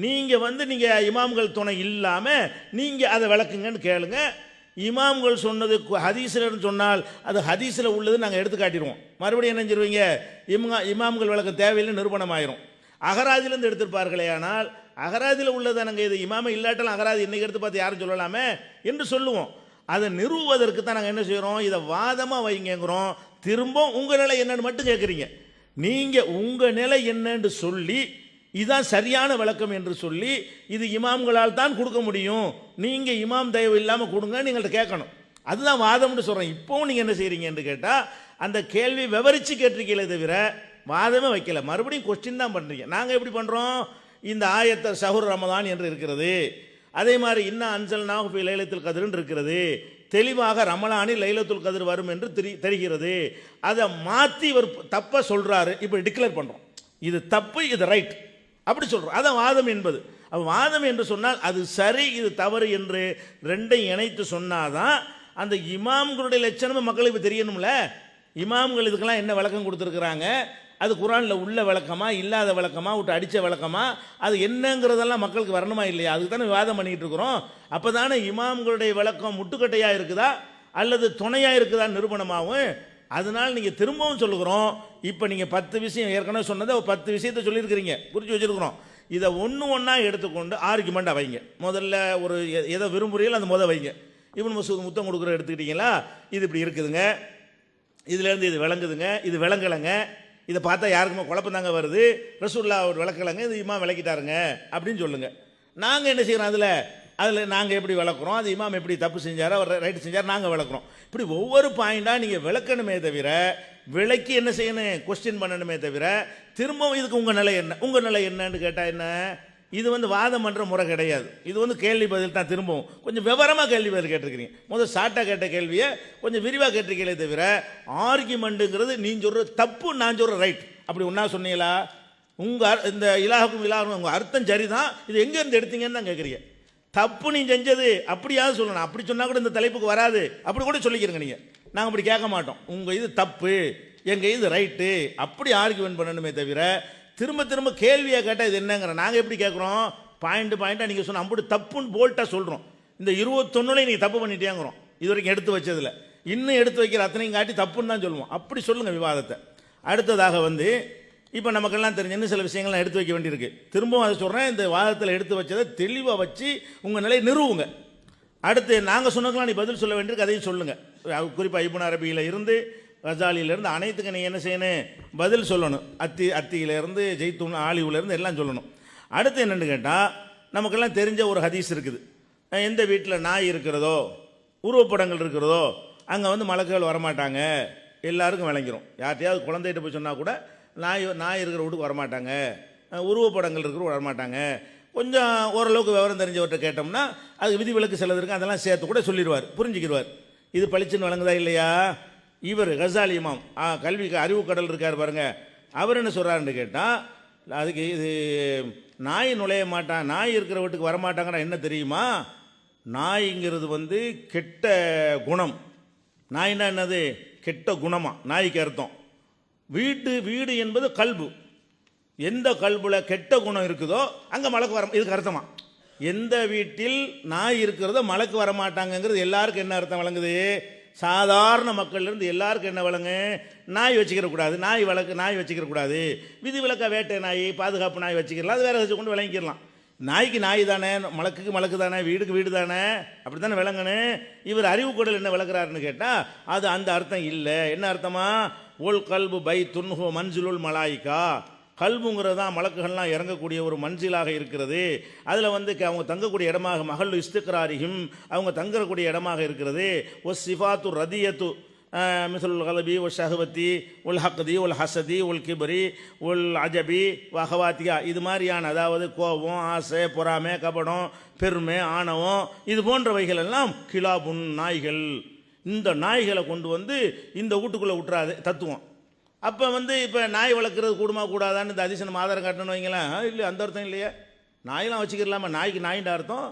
நீங்கள் நீங்கள் இமாம்கள் துணை இல்லாமல் நீங்கள் அதை விளக்குங்கன்னு கேளுங்க. இமாம்கள் சொன்னது ஹதீஸில் சொன்னால் அது ஹதீஸில் உள்ளது நாங்கள் எடுத்து காட்டிடுவோம். மறுபடியும் என்ன செஞ்சிருவீங்க, இமாம்கள் விளக்கம் தேவையில்லை நிரூபணம் ஆயிரும். அகராதிலேருந்து எடுத்திருப்பார்களே, ஆனால் அகராதியில் உள்ளதை நாங்கள் இது இமாமை இல்லாட்டாலும் அகராதி இன்னைக்கு எடுத்து பார்த்து யாரும் சொல்லலாமே என்று சொல்லுவோம். அதை நிறுவுவதற்கு தான் நாங்கள் என்ன செய்கிறோம், இதை வாதமாக வைங்கிறோம். திரும்ப உங்கள் நிலை என்னன்னு மட்டும் கேட்குறீங்க. நீங்கள் உங்கள் நிலை என்னன்னு சொல்லி இதுதான் சரியான விளக்கம் என்று சொல்லி இது இமாம்களால் தான் கொடுக்க முடியும், நீங்கள் இமாம் தயவு இல்லாமல் கொடுங்க நீங்கள்ட்ட கேட்கணும். அதுதான் வாதம்னு சொல்கிறேன். இப்போவும் நீங்கள் என்ன செய்கிறீங்க என்று கேட்டால் அந்த கேள்வி விவரித்து கேட்டிருக்கீங்களே தவிர வாதமே வைக்கல, மறுபடியும் கொஸ்டின் தான் பண்ணுறீங்க. நாங்கள் எப்படி பண்ணுறோம், இந்த ஆயத்தை ஷஹ்ரு ரமதான் என்று இருக்கிறது, அதே மாதிரி இன்னும் அன்சல்னாஹு ஃபீ லைலத்துல் கத்ர்ன்னு இருக்கிறது, தெளிவாக ரமலானில் லைலத்துல் கத்ர் வரும் என்று தெரிகிறது. அதை மாற்றி இவர் தப்பாக சொல்கிறாரு, இப்படி டிக்ளேர் பண்ணுறோம். இது தப்பு, இது ரைட் அப்படி சொல்கிறோம். அதான் வாதம் என்பது. வாதம் என்று சொன்னால் அது சரி இது தவறு என்று ரெண்டையும் இணைத்து சொன்னாதான் அந்த இமாம்களுடைய லட்சணமும் மக்களுக்கு தெரியணும்ல. இமாம்கள் இதுக்கெல்லாம் என்ன விளக்கம் கொடுத்துருக்குறாங்க, அது குரானில் உள்ள விளக்கமா இல்லாத விளக்கமா விட்டு அடித்த விளக்கமா, அது என்னங்கிறதெல்லாம் மக்களுக்கு வரணுமா இல்லையா? அதுக்கு தானே விவாதம் பண்ணிகிட்டு இருக்கிறோம். அப்போ தானே இமாம்களுடைய விளக்கம் முட்டுக்கட்டையாக இருக்குதா அல்லது துணையாக இருக்குதா நிரூபணமாகும். அதனால் நீங்கள் திரும்பவும் சொல்லுகிறோம், இப்போ நீங்கள் 10 விஷயம் ஏற்கனவே சொன்னதை 10 விஷயத்தை சொல்லியிருக்கிறீங்க, குறித்து வச்சுருக்கிறோம். இதை ஒன்றா எடுத்துக்கொண்டு ஆர்குமெண்ட்டாக வைங்க. முதல்ல ஒரு எதை விரும்புகிறீங்களோ அந்த வைங்க. இப்னு மசூத் முத்தம் கொடுக்குற எடுத்துக்கிட்டீங்களா, இது இப்படி இருக்குதுங்க, இதுலேருந்து இது விளங்குதுங்க, இது விளங்கலைங்க, இதை பார்த்தா யாருக்குமே குழப்பம் தாங்க வருது, ரசூலுல்லாஹ் அவர் விளக்கலைங்க, இது இமாம் விளக்கிட்டாருங்க அப்படின்னு சொல்லுங்கள். நாங்கள் என்ன செய்கிறோம், அதில் நாங்கள் எப்படி விளக்குறோம், அது இமாம் எப்படி தப்பு செஞ்சாரோ அவர் ரைட்டு செஞ்சார் நாங்கள் விளக்குறோம். இப்படி ஒவ்வொரு பாயிண்டாக நீங்கள் விளக்கணுமே தவிர விளக்கி என்ன செய்யணும், கொஸ்டின் பண்ணணுமே தவிர திரும்பவும் இதுக்கு உங்கள் நிலை என்ன, உங்கள் நிலை என்னன்னு கேட்டால் என்ன, இது வாதம் பண்ணுற முறை கிடையாது. இது கேள்வி பதில் தான். திரும்பவும் கொஞ்சம் விவரமாக கேள்வி பதில் கேட்டிருக்கிறீங்க. முதல் ஷார்ட்டாக கேட்ட கேள்வியை கொஞ்சம் விரிவாக கேட்டிருக்கீங்களே தவிர ஆர்குமெண்ட்டுங்கிறது நீ சொல்கிற தப்பு நான் சொல்கிற ரைட் அப்படி ஒன்றா சொன்னீங்களா? உங்கள் இந்த இலாஹுக்கும் உங்கள் அர்த்தம் சரிதான், இது எங்கேருந்து எடுத்தீங்கன்னு தான் கேட்குறீங்க. தப்பு நீ செஞ்சது அப்படியாவது சொல்லணும். அப்படி சொன்னால் கூட இந்த தலைப்புக்கு வராது, அப்படி கூட சொல்லிக்கிறீங்க நீங்கள். நாங்கள் அப்படி கேட்க மாட்டோம். உங்கள் இது தப்பு, எங்கள் இது ரைட்டு அப்படி ஆர்குமெண்ட் பண்ணணுமே தவிர திரும்ப திரும்ப கேள்வியை கேட்டால் இது என்னங்கிற நாங்கள் எப்படி கேட்குறோம், பாயிண்ட்டாக நீங்கள் சொன்ன அப்படி தப்புன்னு போல்ட்டாக சொல்கிறோம். இந்த 21 நீங்கள் தப்பு பண்ணிட்டேங்கிறோம். இது வரைக்கும் எடுத்து வச்சதில்லை, இன்னும் எடுத்து வைக்கிற அத்தனையும் காட்டி தப்புன்னு தான் சொல்லுவோம். அப்படி சொல்லுங்கள் விவாதத்தை. அடுத்ததாக இப்போ நமக்கெல்லாம் தெரிஞ்சு சில விஷயங்கள்லாம் எடுத்து வைக்க வேண்டியிருக்கு. திரும்பவும் அதை சொல்கிறேன், இந்த வாதத்தில் எடுத்து வச்சதை தெளிவாக வச்சு உங்கள் நிலையை நிறுவுங்க. அடுத்து நாங்கள் சொன்னதுக்கெல்லாம் நீ பதில் சொல்ல வேண்டியிருக்கு, அதையும் சொல்லுங்கள். குறிப்பாக இப்னு அரபியில் இருந்து கசாலியிலேருந்து அனைத்துக்கு நீ என்ன செய்யணும், பதில் சொல்லணும். அத்தியிலேருந்து ஜெய்தூன் ஆலிவுலேருந்து எல்லாம் சொல்லணும். அடுத்து என்னென்னு கேட்டால், நமக்கெல்லாம் தெரிஞ்ச ஒரு ஹதீஸ் இருக்குது. எந்த வீட்டில் நாய் இருக்கிறதோ, உருவப்படங்கள் இருக்கிறதோ, அங்கே வந்து மலக்குகள் வரமாட்டாங்க, எல்லாருக்கும் விளங்கிரும். யார்ட்டையாவது குழந்தைகிட்ட போய் சொன்னால் கூட நாய் இருக்கிற வீட்டுக்கு வரமாட்டாங்க, உருவப்படங்கள் இருக்கிற வரமாட்டாங்க. கொஞ்சம் ஓரளவுக்கு விவரம் தெரிஞ்சவர்கிட்ட கேட்டோம்னா அதுக்கு விதிவிலக்கு சிலது இருக்குது, அதெல்லாம் சேர்த்து கூட சொல்லிடுவார், புரிஞ்சுக்கிடுவார். இது பளிச்சுன்னு வழங்குதா இல்லையா? இவர் கசாலி இமாம் கல்விக்கு அறிவு கடல் இருக்கார் பாருங்க, அவர் என்ன சொல்கிறாருன்னு கேட்டால், அதுக்கு இது நாய் நுழைய மாட்டான், நாய் இருக்கிற வீட்டுக்கு வரமாட்டாங்கன்னா என்ன தெரியுமா? நாய்ங்கிறது வந்து கெட்ட குணம். நாய்னா என்னது? கெட்ட குணமா நாய்க்கு அர்த்தம். வீடு என்பது கல்பு. எந்த கல்புல கெட்ட குணம் இருக்குதோ அங்கே மலக்கு வர, இதுக்கு அர்த்தமா. எந்த வீட்டில் நாய் இருக்கிறதோ மலக்கு வரமாட்டாங்கிறது எல்லாருக்கும் என்ன அர்த்தம் வழங்குது? சாதாரண மக்கள்லேருந்து எல்லாருக்கும் என்ன வழங்கு? நாய் வச்சுக்கிற கூடாது, நாய் வச்சுக்கிற கூடாது, விதிவிலக்க வேட்டை நாய், பாதுகாப்பு நாய் வச்சுக்கலாம், அது வேற வச்சு கொண்டு விளங்கிக்கலாம். நாய்க்கு நாய் தானே, மலக்குக்கு மலக்கு தானே, வீடுக்கு வீடு தானே, அப்படி தானே விளங்கணும். இவர் அறிவு கூடல் என்ன விளக்குறாருன்னு கேட்டால் அது அந்த அர்த்தம் இல்லை. என்ன அர்த்தமா? ஒல் கல்பு பை துன்ஹோ மன்சிலுல் மலாய்க்கா, கல்புங்கிறது தான் மலக்குகள்லாம் இறங்கக்கூடிய ஒரு மன்சிலாக இருக்கிறது. அதில் வந்து அவங்க தங்கக்கூடிய இடமாக மஹல்லு இஸ்திக்ராரிஹிம், அவங்க தங்கக்கூடிய இடமாக இருக்கிறது. ஒஸ் சிஃபாத்து ரதியத்து மிசல் கலபி ஒல் ஷஹவத்தி ஒல் ஹக்தி ஒல் ஹசதி ஒல் கிபரி ஒல் அஜபி வஹவாத்தியா, இது மாதிரியான, அதாவது கோபம், ஆசை, பொறாமை, கபடம், பெருமை, ஆணவம், இது போன்றவைகள் எல்லாம் கிலாபுன் நாய்கள். இந்த நாய்களை கொண்டு வந்து இந்த வீட்டுக்குள்ளே விட்டுறாது தத்துவம். அப்போ வந்து இப்போ நாய் வளர்க்குறது கூடுமா கூடாதான்னு இந்த அதிசயம் ஆதாரம் காட்டணும்னு வைங்களேன். இல்லை, அந்த அர்த்தம் இல்லையே, நாயெல்லாம் வச்சுக்கலாமா, நாய்க்கு நாயின்ற அர்த்தம்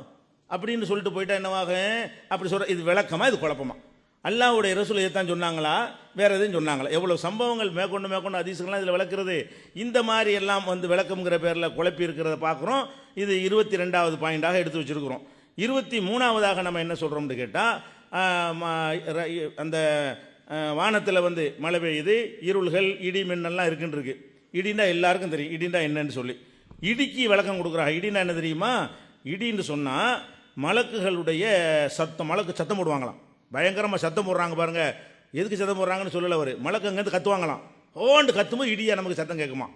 அப்படின்னு சொல்லிட்டு போயிட்டா என்னவாகும்? அப்படி சொல்கிற இது விளக்கமா, இது குழப்பமா? அல்லாஹ்வுடைய ரசூல் இதைத்தான் சொன்னாங்களா, வேற எதுவும் சொன்னாங்களா? எவ்வளோ சம்பவங்கள் மேற்கொண்டு அதிசயங்கள்லாம் இதில் விளக்குறது. இந்த மாதிரி எல்லாம் வந்து விளக்கம்ங்கிற பேரில் குழப்பி இருக்கிறத பார்க்குறோம். இது 22வது பாயிண்டாக எடுத்து வச்சுருக்கிறோம். 23வதாக நம்ம என்ன சொல்கிறோம்னு கேட்டால், அந்த வானத்தில் வந்து மழை பெய்யுது, இருள்கள், இடி மின்னல்லாம் இருக்குன்னு இருக்கு. இடின்னா எல்லாருக்கும் தெரியும் இடின்னா என்னன்னு சொல்லி. இடிக்கு விளக்கம் கொடுக்குறாங்க. இடின்னா என்ன தெரியுமா? இடின்னு சொன்னால் மலக்குகளுடைய சத்தம். மலக்கு சத்தம் போடுவாங்களாம், பயங்கரமாக சத்தம் போடுறாங்க பாருங்க. எதுக்கு சத்தம் போடுறாங்கன்னு சொல்லல அவர். மலக்கு அங்கேருந்து கத்துவாங்களாம், ஓண்டு கத்தும்போது இடியா நமக்கு சத்தம் கேட்குமா.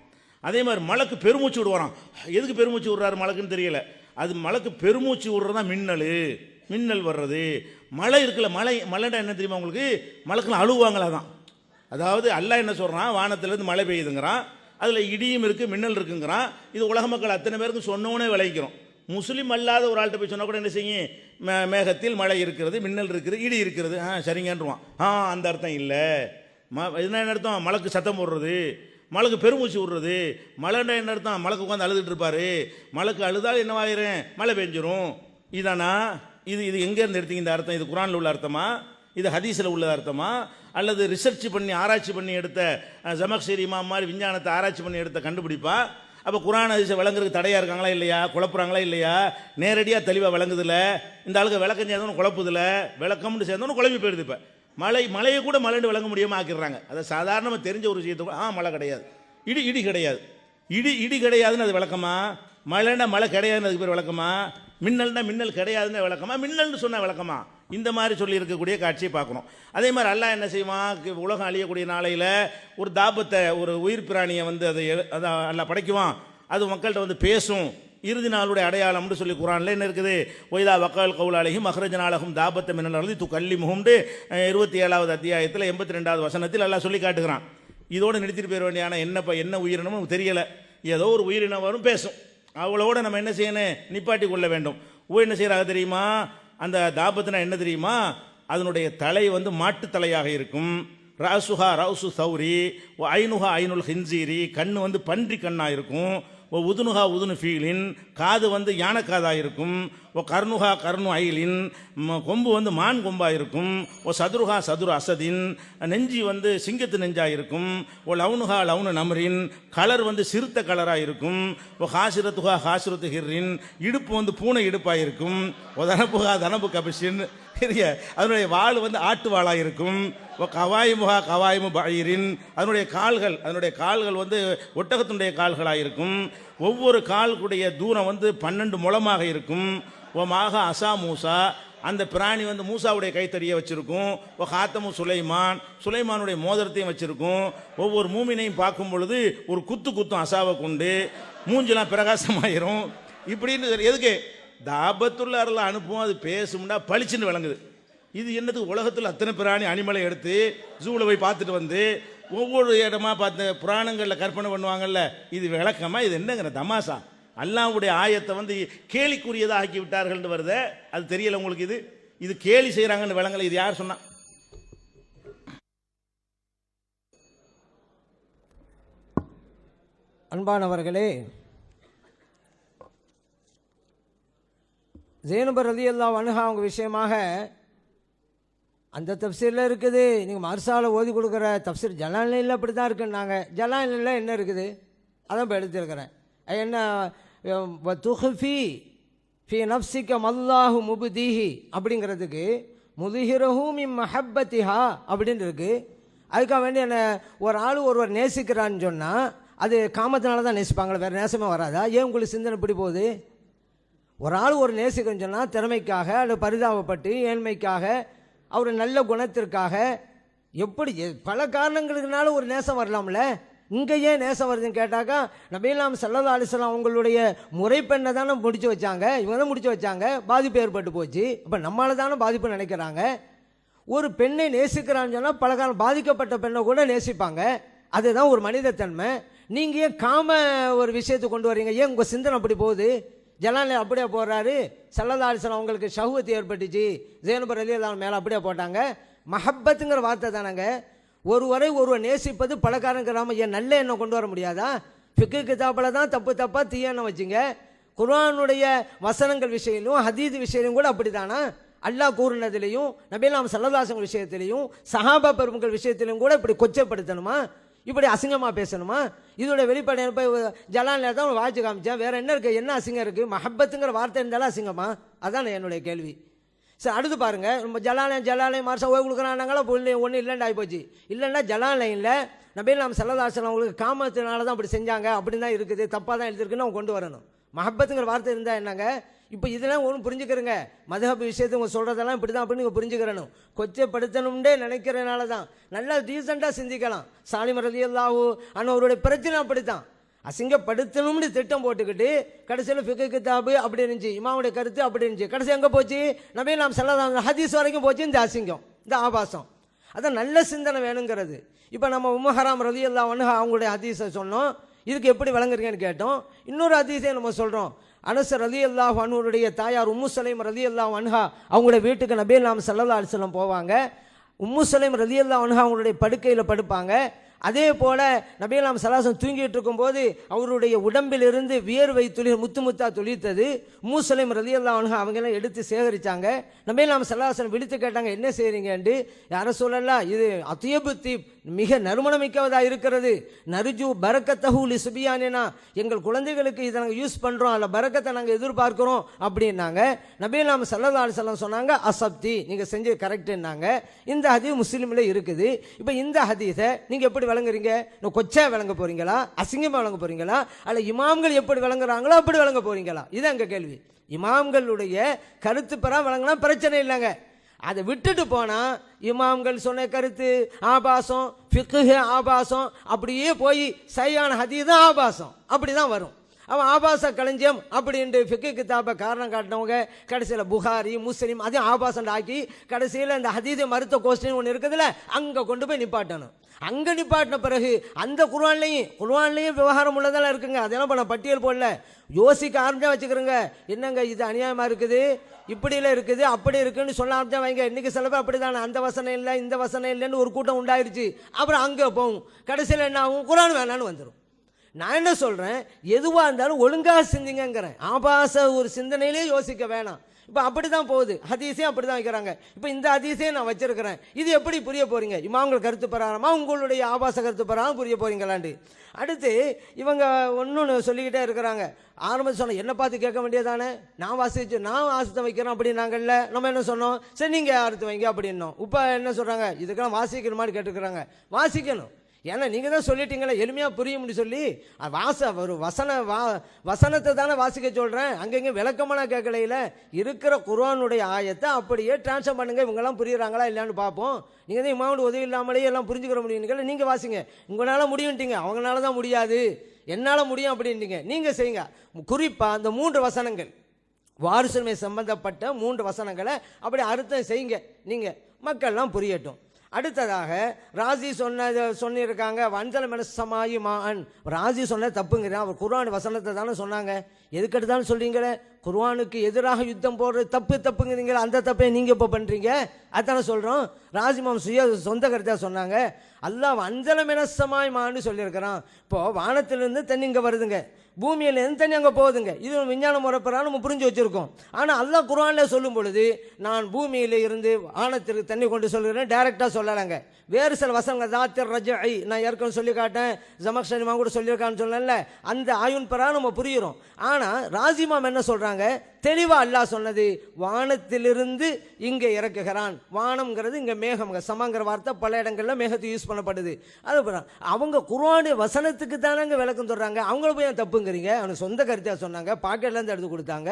அதே மாதிரி மலக்கு பெருமூச்சு விடுவாராம். எதுக்கு பெருமூச்சு விடுறாரு மலக்குன்னு தெரியல. அது மலக்கு பெருமூச்சு விடுறதா மின்னல் வர்றது. மழை இருக்குல்ல, மழைன்னா என்ன தெரியுமா உங்களுக்கு? மலக்குலாம் அழுவாங்களா தான். அதாவது அல்லாஹ் என்ன சொல்கிறான், வானத்திலேருந்து மழை பெய்யுதுங்கிறான், அதில் இடியும் இருக்குது, மின்னல் இருக்குங்கிறான். இது உலக மக்கள் அத்தனை பேருக்கும் சொன்னோன்னே விளைக்கிறோம். முஸ்லீம் அல்லாத ஒரு ஆள்கிட்ட போய் சொன்னால் கூட என்ன செய்யும்? மேகத்தில் மழை இருக்கிறது, மின்னல் இருக்குது, இடி இருக்கிறது, சரிங்கன்றுவான். அந்த அர்த்தம் இல்லை. என்ன அர்த்தம்? மலக்கு சத்தம் போடுறது, மலக்கு பெருமூச்சு விடுறது. மழைன்னா என்ன அர்த்தம்? மலக்கு உட்காந்து அழுதுட்டு இருப்பாரு. மலக்கு அழுதால் என்னவாயிரும்? மழை பெஞ்சிரும். இதானா? இது எங்கேருந்து எடுத்தீங்க இந்த அர்த்தம்? இது குரானில் உள்ள அர்த்தமா? இது ஹதீஸில் உள்ள அர்த்தமா? அல்லது ரிசர்ச் பண்ணி ஆராய்ச்சி பண்ணி எடுத்த ஜமக்ஷரி இமாம் மாதிரி விஞ்ஞானத்தை ஆராய்ச்சி பண்ணி எடுத்த கண்டுபிடிப்பா? அப்போ குரான் ஹதீஸை விளங்குறதுக்கு தடையாக இருக்காங்களா இல்லையா? குழப்புறாங்களா இல்லையா? நேரடியாக தெளிவாக விளங்குதில்ல. இந்த ஆளுக்கு விளக்கம் சேர்ந்தவனு குழப்புதில்ல, விளக்கம்னு சேர்ந்தவனு குழம்பி போயிடுது. இப்போ மழையை கூட மழைன்னு விளங்க முடியாமல் ஆக்கிடுறாங்க. அதை சாதாரணமாக தெரிஞ்ச ஒரு விஷயத்தை மழை கிடையாது, இடி கிடையாது, இடி கிடையாதுன்னு அது விளக்கமா? மழைன்னா மழை கிடையாதுன்னு அதுக்கு பேர் விளக்கமா? மின்னல்னா மின்னல் கிடையாதுன்னு விளக்கமா? மின்னல்னு சொன்ன விளக்கமா? இந்த மாதிரி சொல்லி இருக்கக்கூடிய காட்சியை பார்க்கணும். அதே மாதிரி அல்லாஹ் என்ன செய்வான்? உலகம் அழியக்கூடிய நாளையில் ஒரு தாபத்தை, ஒரு உயிர் பிராணியை வந்து அதை அல்லாஹ் படைக்குவான். அது மக்கள்கிட்ட வந்து பேசும். இறுதி நாளுடைய அடையாளம்னு சொல்லி குரானில் என்ன இருக்குது? ஒய்தா வக்கால் கவுலாலையும் மஹ்ரஜனாலகும் தாபத்தை மின்னல் து கல்லி முகம்னு 27வது அத்தியாயத்தில் 82வது வசனத்தில் அல்லாஹ் சொல்லி காட்டுகிறான். இதோடு நிறுத்திட்டு போயிட வேண்டிய. ஆனால் என்ன உயிரினமும் தெரியலை, ஏதோ ஒரு உயிரினம் வரும், பேசும். அவளோட நம்ம என்ன செய்யணும்? நிப்பாட்டி கொள்ள வேண்டும். என்ன செய்கிறாங்க தெரியுமா? அந்த தாபத்துனா என்ன தெரியுமா? அதனுடைய தலை வந்து மாட்டு தலையாக இருக்கும். ராசுஹா ரவுசு சௌரி, ஐனுஹா ஐனுல் ஹின்சீரி, கண்ணு வந்து பன்றி கண்ணாக இருக்கும். உதுனுஹா உதுனு ஃபீலின், காது வந்து யானைக்காதாக இருக்கும். கர்ணுஹா கர்ணு ஐலின், கொம்பு வந்து மான் கொம்பாக இருக்கும். சதுருஹா சதுரு அசதின், நெஞ்சி வந்து சிங்கத்து நெஞ்சாக இருக்கும். லவுனுஹா லவுனு நம்ரின், கலர் வந்து சிறுத்த கலராக இருக்கும். ஹாசிரத்துஹா ஹாசிரத்து ஹிர்ரின், இடுப்பு வந்து பூனை இடுப்பாக இருக்கும். தனப்புஹா தனப்பு கபிஷின், அதனுடைய வாள் வந்து ஆட்டு வாளாக இருக்கும். கவாயிமுகா கவாயிமு பயிரின், அதனுடைய கால்கள் வந்து ஒட்டகத்தினுடைய கால்களாக இருக்கும். ஒவ்வொரு கால்குடைய தூரம் வந்து 12 முழமாக இருக்கும். மாக அசா மூசா, அந்த பிராணி வந்து மூசாவுடைய கைத்தறியை வச்சிருக்கும், ஹாத்தமு சுலைமானுடைய மோதிரத்தையும் வச்சிருக்கும். ஒவ்வொரு மூமினையும் பார்க்கும் பொழுது ஒரு குத்தும் அசாவை கொண்டு மூஞ்செல்லாம் பிரகாசமாயிரும். இப்படின்னு எதுக்கு தாபத்துள்ளாரில் அனுப்புவோம், அது பேசும்னா பளிச்சுன்னு விளங்குது. இது என்னதுக்கு உலகத்தில் அத்தனை பிராணி அனிமலை எடுத்து ஜூவில் போய் பார்த்துட்டு வந்து ஒவ்வொரு இடமா பார்த்து புராணங்களில் கற்பனை பண்ணுவாங்கல்ல, இது விளக்கமா? இது என்னங்கிற தமாசா? அல்லாஹ்வுடைய ஆயத்தை வந்து கேலிக்குரியதாக ஆக்கி விட்டார்கள் வருத, அது தெரியல உங்களுக்கு? இது கேலி செய்கிறாங்கன்னு விளங்கல. இது யார் சொன்னா? அன்பானவர்களே, ஜெய்னப் ரலியல்லாஹு அன்ஹா அவங்க விஷயமாக அந்த தப்சீரில் இருக்குது. நீங்கள் மர்சாவில் ஓதி கொடுக்குற தப்சீர் ஜலாலில் அப்படி தான் இருக்குன்னாங்க. ஜலாலில் என்ன இருக்குது? அதான் இப்போ எடுத்துருக்கிறேன். என்ன துஹ்ஃபி ஃபி நஃப்ஸிக மல்லாஹு முப்தீஹி அப்படிங்கிறதுக்கு முதுஹிரஹு மின் மஹப்பத்திஹா அப்படின்னு இருக்குது. அதுக்காக வேண்டி என்ன ஒரு ஆள் ஒருவர் நேசிக்கிறான்னு சொன்னால் அது காமத்தினால தான் நேசிப்பாங்களே, வேறு நேசமே வராதா? ஏன் உங்களுக்கு சிந்தனை இப்படி போகுது? ஒரு ஆள் ஒரு நேசிக்கிறேன்னு சொன்னால் திறமைக்காக அல்லது பரிதாபப்பட்டு ஏழ்மைக்காக அவர் நல்ல குணத்திற்காக எப்படி பல காரணங்களுக்குனால ஒரு நேசம் வரலாம்ல. இங்கே ஏன் நேசம் வருதுன்னு கேட்டாக்கா, நபிலாம் ஸல்லல்லாஹு அலைஹி வஸல்லம் அவங்களுடைய முறைப்பெண்ணை தானே முடிச்சு வச்சாங்க, இவங்க தான் முடிச்சு வச்சாங்க, பாதிப்பு ஏற்பட்டு போச்சு. இப்போ நம்மளால தானே பாதிப்பு நினைக்கிறாங்க. ஒரு பெண்ணை நேசிக்கிறான்னு சொன்னால் பல காலம் பாதிக்கப்பட்ட பெண்ணை கூட நேசிப்பாங்க. அதுதான் ஒரு மனிதத்தன்மை. நீங்கள் ஏன் காம ஒரு விஷயத்தை கொண்டு வரீங்க? ஏன் உங்கள் சிந்தனை அப்படி போகுது? ஜலாலே அப்படியே போடுறாரு. ஸல்லல்லாஹு அலைஹி வஸல்லம் அவங்களுக்கு ஷஹ்வத் ஏற்பட்டுச்சு, ஜெய்னப் ரலியல்லாஹு மேலே அப்படியே போட்டாங்க. மஹப்பத்துங்கிற வார்த்தை தானங்க. ஒருவர் நேசிப்பது பலகாரங்கிறாம ஏன் நல்ல எண்ணம் கொண்டு வர முடியாதா? ஃபிக்கு கிதாபில் தான் தப்பாக தீய எண்ணம் வச்சுங்க. குர்ஆனுடைய வசனங்கள் விஷயத்திலும் ஹதீஸ் விஷயத்திலும் கூட அப்படி தானா? அல்லாஹ் கூறினதிலையும் நபிலாம் ஸல்லல்லாஹு அலைஹி வஸல்லம் விஷயத்திலையும் சஹாபா பெருமக்கள் விஷயத்திலையும் கூட இப்படி கொச்சப்படுத்தணுமா? இப்படி அசிங்கமாக பேசணுமா? இதோட வெளிப்பாடு போய் ஜலாலில் தான் வாய்ச்சி காமிச்சேன். வேறு என்ன இருக்குது? என்ன அசிங்கம் இருக்குது? மஹப்பத்துங்கிற வார்த்தை இருந்தாலும் அசிங்கமா? அதான் என்னுடைய கேள்வி. சரி, அடுத்து பாருங்கள். நம்ம ஜலாலயம் மார்ஷா ஓய் கொடுக்குறானாங்களா? ஒன்றும் இல்லைன்னு ஆகிப்போச்சு. இல்லைன்னா ஜலாலயில் நபிலாம் ஸல்லல்லாஹு அலைஹி வஸல்லம் அவங்களுக்கு காமத்தினால தான் அப்படி செஞ்சாங்க அப்படின்னு தான் இருக்குது, தப்பாக தான் எழுதிருக்குன்னு அவங்க கொண்டு வரணும். மஹப்பத்துங்கிற வார்த்தை இருந்தால் என்னங்க? இப்போ இதெல்லாம் ஒன்றும் புரிஞ்சுக்கிறங்க. மதுஹப் விஷயத்தை உங்க சொல்கிறதெல்லாம் இப்படி தான் அப்படின்னு நீங்கள் புரிஞ்சுக்கிறணும். கொச்சைப்படுத்தணும்னே நினைக்கிறனால தான். நல்லா டீசெண்டாக சிந்திக்கலாம். சாலிம் ரலியல்லாஹு அன்ஹு அவருடைய பிரச்சனை அப்படித்தான். அசிங்கப்படுத்தணும்னு திட்டம் போட்டுக்கிட்டு கடைசியில் ஃபிக்கு கிதாபு அப்படி இருந்துச்சு, இமாமுடைய கருத்து அப்படி இருந்துச்சு. கடைசி எங்கே போச்சு? நபிலாம் ஸல்லல்லாஹு அலைஹி ஹதீஸ் வரைக்கும் போச்சு. இந்த அசிங்கம், இந்த ஆபாசம். அதான் நல்ல சிந்தனை வேணுங்கிறது. இப்போ நம்ம உம்மு ஹராம் ரலியல்லாஹு அன்ஹா அவங்களுடைய ஹதீஸை சொன்னோம். இதுக்கு எப்படி விளங்குறீங்கன்னு கேட்டோம். இன்னொரு ஹதீஸை நம்ம சொல்கிறோம். அனஸ் ரலியல்லாஹு அன்ஹுடைய தாயார் உம்மு சலைம் ரலியல்லாஹு அன்ஹா அவங்களுடைய வீட்டுக்கு நபிலாம் ஸல்லல்லாஹு அலைஹி வஸல்லம் போவாங்க. உம்மு சலைம் ரலியல்லாஹு அன்ஹா அவங்களுடைய படுக்கையில் படுப்பாங்க. அதே போல் நபிலாம் ஸல்லல்லாஹு தூங்கிட்டு இருக்கும்போது அவருடைய உடம்பிலிருந்து வியர்வை முத்து முத்தா துளித்தது. உம்மு சலைம் ரலியல்லாஹு அன்ஹா அவங்கெல்லாம் எடுத்து சேகரித்தாங்க. நபிலாம் ஸல்லல்லாஹு விடுத்து கேட்டாங்க, என்ன செய்கிறீங்கன்னு. யாரை சொல்லலாம், இது அத்தியபு தீப், மிக நறுமணமிக்கவதாக இருக்கிறது. நர்ஜு பரக்கத்தஹு லி சுபியானினா, எங்கள் குழந்தைகளுக்கு இதை நாங்கள் யூஸ் பண்ணுறோம், அதில் பரக்கத்தை நாங்கள் எதிர்பார்க்குறோம் அப்படின்னாங்க. நபிலாம் ஸல்லல்லாஹு அலைஹி வஸல்லம் சொன்னாங்க, அசப்தி, நீங்கள் செஞ்சு கரெக்டுன்னாங்க. இந்த ஹதீஸ் முஸ்லீமில் இருக்குது. இப்போ இந்த ஹதீஸை நீங்கள் எப்படி விளங்குறீங்க? கொச்சா விளங்க போறீங்களா? அசிங்கமாக விளங்க போறீங்களா? அல்ல இமாம்கள் எப்படி விளங்குறாங்களோ அப்படி விளங்க போறீங்களா? இதுதான் எங்கள் கேள்வி. இமாம்களுடைய கருத்து பெறா விளங்கினா பிரச்சனை இல்லைங்க. அதை விட்டுட்டு போனால் இமாம்கள் சொன்ன கருத்து ஆபாசம், ஃபிக்ஹ் ஆபாசம், அப்படியே போய் சையான ஹதீஸ் ஆபாசம் அப்படி தான் வரும். அவன் ஆபாச களஞ்சியம் அப்படின்ட்டு ஃபிக்கு கிதாபை காரணம் காட்டினவங்க கடைசியில் புகாரி முஸ்லீம் அதையும் ஆபாசம் ஆக்கி கடைசியில் இந்த ஹதீஸை மறுத்த கோஸ்டின் ஒன்று இருக்குதுல்ல, அங்கே கொண்டு போய் நிப்பாட்டணும். அங்கே நிப்பாட்டின பிறகு அந்த குர்ஆன்லையும் விவகாரம் உள்ளதெல்லாம் இருக்குங்க. அதெல்லாம் இப்போ நான் பட்டியல் போடல, யோசிக்க ஆரம்பிச்சா வச்சுக்கிறேங்க. என்னங்க இது அநியாயமாக இருக்குது, இப்படிலாம் இருக்குது, அப்படி இருக்குன்னு சொல்ல ஆரம்பிச்சா வைங்க. இன்றைக்கி சில பேர் அப்படி தானே, அந்த வசனம் இல்லை இந்த வசனம் இல்லைன்னு ஒரு கூட்டம் உண்டாயிருச்சு. அப்புறம் அங்கே போகும். கடைசியில் என்ன ஆகும்? குர்ஆன் வேணான்னு வந்துடும். நான் என்ன சொல்கிறேன், எதுவாக இருந்தாலும் ஒழுங்காக சிந்திங்கிறேன். ஆபாச ஒரு சிந்தனையிலே யோசிக்க வேணாம். இப்போ அப்படி தான் போகுது. ஹதீஸையும் அப்படி தான் வைக்கிறாங்க. இப்போ இந்த ஹதீஸையும் நான் வச்சிருக்கிறேன். இது எப்படி புரிய போகிறீங்க? இமாம்கள் கருத்து பிரகாரமா உங்களுடைய ஆபாச கருத்து பிரகாரம் புரிய போகிறீங்களாண்டு. அடுத்து இவங்க ஒன்று சொல்லிக்கிட்டே இருக்கிறாங்க. ஆரம்பத்தில் சொன்ன என்ன பார்த்து கேட்க வேண்டியதானே, நான் வாசித்த வைக்கிறோம் அப்படின்னாங்கல்ல. நம்ம என்ன சொன்னோம், சரி நீங்கள் அறுத்து வைங்க அப்படின்னோம். இப்போ என்ன சொல்கிறாங்க, இதுக்கெல்லாம் வாசிக்கிற மாதிரி கேட்டுக்கிறாங்க. வாசிக்கணும். ஏன்னா நீங்கள் தான் சொல்லிட்டீங்களே எளிமையாக புரியும்னு சொல்லி ஒரு வசனத்தை தானே வாசிக்க சொல்கிறேன். அங்கங்கே விளக்கமான கேட்கலையில் இருக்கிற குர்ஆனுடைய ஆயத்தை அப்படியே டிரான்ஸ்ஃபர் பண்ணுங்க, இவங்கெல்லாம் புரியுறாங்களா இல்லையான்னு பார்ப்போம். நீங்கள் தான் இமாமோட உதவி இல்லாமலேயே எல்லாம் புரிஞ்சுக்கிற முடியும்னு நீங்கள் வாசிங்க. உங்களால் முடியும்ட்டீங்க, அவங்களால தான் முடியாது, என்னால் முடியும் அப்படின்ட்டீங்க. நீங்கள் செய்யுங்க. குறிப்பாக அந்த 3 வசனங்கள், வாரிசுரிமை சம்பந்தப்பட்ட 3 வசனங்களை அப்படி அர்த்தம் செய்யுங்க. நீங்கள் மக்கள்லாம் புரியட்டும். அடுத்ததாக ராஜி சொன்னிருக்காங்க வஞ்சல மனசமாயி மான். ராஜி சொன்ன தப்புங்கிறேன். அவர் குர்ஆன் வசனத்தை தானே சொன்னாங்க. எதுக்கெடுத்தாலும் சொல்றீங்களே குர்ஆனுக்கு எதிராக யுத்தம் போடுறது தப்புங்கிறீங்களா, அந்த தப்பை நீங்கள் இப்போ பண்ணுறீங்க. அதானே சொல்கிறோம். ராஜிமாம் சொந்த கருத்தாக சொன்னாங்க. அல்லாஹ் வஞ்சல மனசமாய் மான்னு சொல்லியிருக்கிறான். இப்போது வானத்திலிருந்து தண்ணி இங்கே வருதுங்க, பூமியிலேருந்து தண்ணி அங்கே போகுதுங்க. இது விஞ்ஞான முறைப்பெறாலும் நம்ம புரிஞ்சு வச்சுருக்கோம். ஆனால் அல்லாஹ் குர்ஆனில் சொல்லும் பொழுது நான் பூமியில் இருந்து வானத்திற்கு தண்ணி கொண்டு சொல்கிறேன், டைரெக்டாக சொல்லலைங்க. வேறு சில வசனங்கள் தாத்திர் ரஜை நான் ஏற்கனவே சொல்லி காட்டேன், ஜமக்ஷனிமா கூட சொல்லியிருக்கான்னு சொல்லல, அந்த ஆயுன் பெறா நம்ம புரிகிறோம். ஆனால் ராஜிமாம் என்ன சொல்கிறாங்க, தெளிவாக அல்லாஹ் சொன்னது வானத்திலிருந்து இங்கே இறக்குகிறான். வானம்ங்கிறது இங்கே மேகம்ங்க, சமங்கிற வார்த்தை பல இடங்களில் மேகத்தை யூஸ் பண்ணப்படுது. அது அவங்க குர்ஆன் வசனத்துக்கு தானங்க விளக்கம் சொல்கிறாங்க, அவங்கள போய் தப்புங்கிறீங்க. அவனுக்கு சொந்த கருத்தாக சொன்னாங்க, பாக்கெட்லேருந்து எடுத்து கொடுத்தாங்க.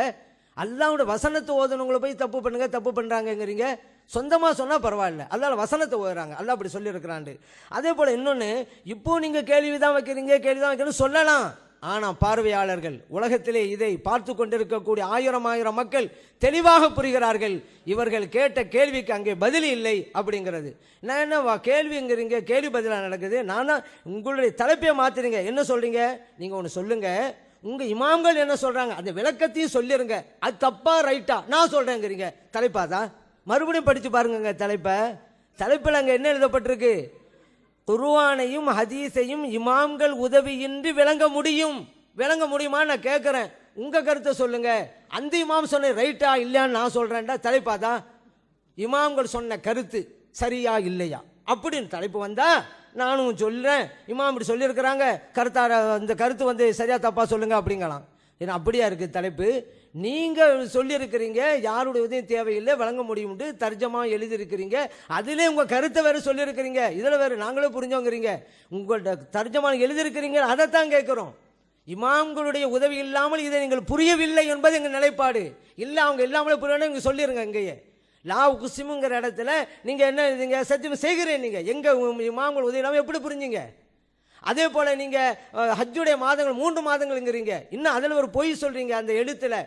அல்லாஹ்வோட வசனத்தை ஓதுனவங்களை போய் தப்பு பண்ணுங்க தப்பு பண்ணுறாங்கங்கிறீங்க. சொந்தமாக சொன்னால் பரவாயில்ல, அல்லாஹ் வசனத்தை ஓதுறாங்க, அல்லாஹ் அப்படி சொல்லியிருக்கிறாண்டு. அதே போல் இன்னொன்று, இப்போ நீங்கள் கேள்வி தான் வைக்கிறீங்க, கேள்வி தான் வைக்கணும் சொல்லலாம். ஆனால் பார்வையாளர்கள், உலகத்திலே இதை பார்த்து கொண்டிருக்கக்கூடிய ஆயிரம் மக்கள் தெளிவாக புரிகிறார்கள். இவர்கள் கேட்ட கேள்விக்கு அங்கே பதில் இல்லை அப்படிங்கிறது. நான் என்ன கேள்விங்கிறீங்க, கேள்வி பதிலாக நடக்குது. நான் தான் உங்களுடைய தலைப்பையை மாற்றுறீங்க. என்ன சொல்கிறீங்க, நீங்கள் ஒன்று சொல்லுங்கள், உங்கள் இமாம்கள் என்ன சொல்கிறாங்க அந்த விளக்கத்தையும் சொல்லிடுங்க. அது தப்பா ரைட்டா நான் சொல்கிறேங்கிறீங்க. தலைப்பாதான் மறுபடியும் படித்து பாருங்க. தலைப்பில் அங்கே என்ன எழுதப்பட்டிருக்கு, குர்ஆனையும் ஹதீஸையும் இமாம்கள் உதவியின்றி விளங்க முடியுமா நான் கேட்குறேன். உங்கள் கருத்தை சொல்லுங்க. அந்த இமாம் சொன்ன ரைட்டா இல்லையான்னு நான் சொல்கிறேன்டா. தலைப்பாதான் இமாம்கள் சொன்ன கருத்து சரியா இல்லையா அப்படின்னு தலைப்பு வந்தா நானும் சொல்கிறேன். இமாம் இப்படி சொல்லியிருக்கிறாங்க, இந்த கருத்து சரியா தப்பா சொல்லுங்க அப்படிங்கலாம். ஏன்னா அப்படியா இருக்குது தலைப்பு. நீங்கள் சொல்லியிருக்கிறீங்க யாருடைய உதவியும் தேவையில்லை விளங்க முடியும்ட்டு தர்ஜமாக எழுதியிருக்கிறீங்க. அதிலே உங்கள் கருத்தை வேறு சொல்லியிருக்கிறீங்க, இதில் வேறு நாங்களே புரிஞ்சோங்கிறீங்க. உங்கள்கிட்ட தர்ஜமாக எழுதியிருக்கிறீங்க, அதைத்தான் கேட்குறோம். இமாம்களுடைய உதவி இல்லாமல் இதை நீங்கள் புரியவில்லை என்பது எங்கள் நிலைப்பாடு. இல்லை அவங்க இல்லாமலே புரியணும் நீங்கள் சொல்லிடுங்க. இங்கேயே லா குசிமுங்கிற இடத்துல நீங்கள் என்ன எழுதிங்க, சத்தியம் செய்கிறேன். நீங்கள் எங்கள் இமாம்கள் உதவி இல்லாமல் எப்படி புரிஞ்சிங்க? அதே போல் நீங்கள் ஹஜ்ஜுடைய மாதங்கள் 3 மாதங்கள்ங்கிறீங்க, இன்னும் அதில் ஒரு பொய் சொல்கிறீங்க. அந்த எழுத்தில்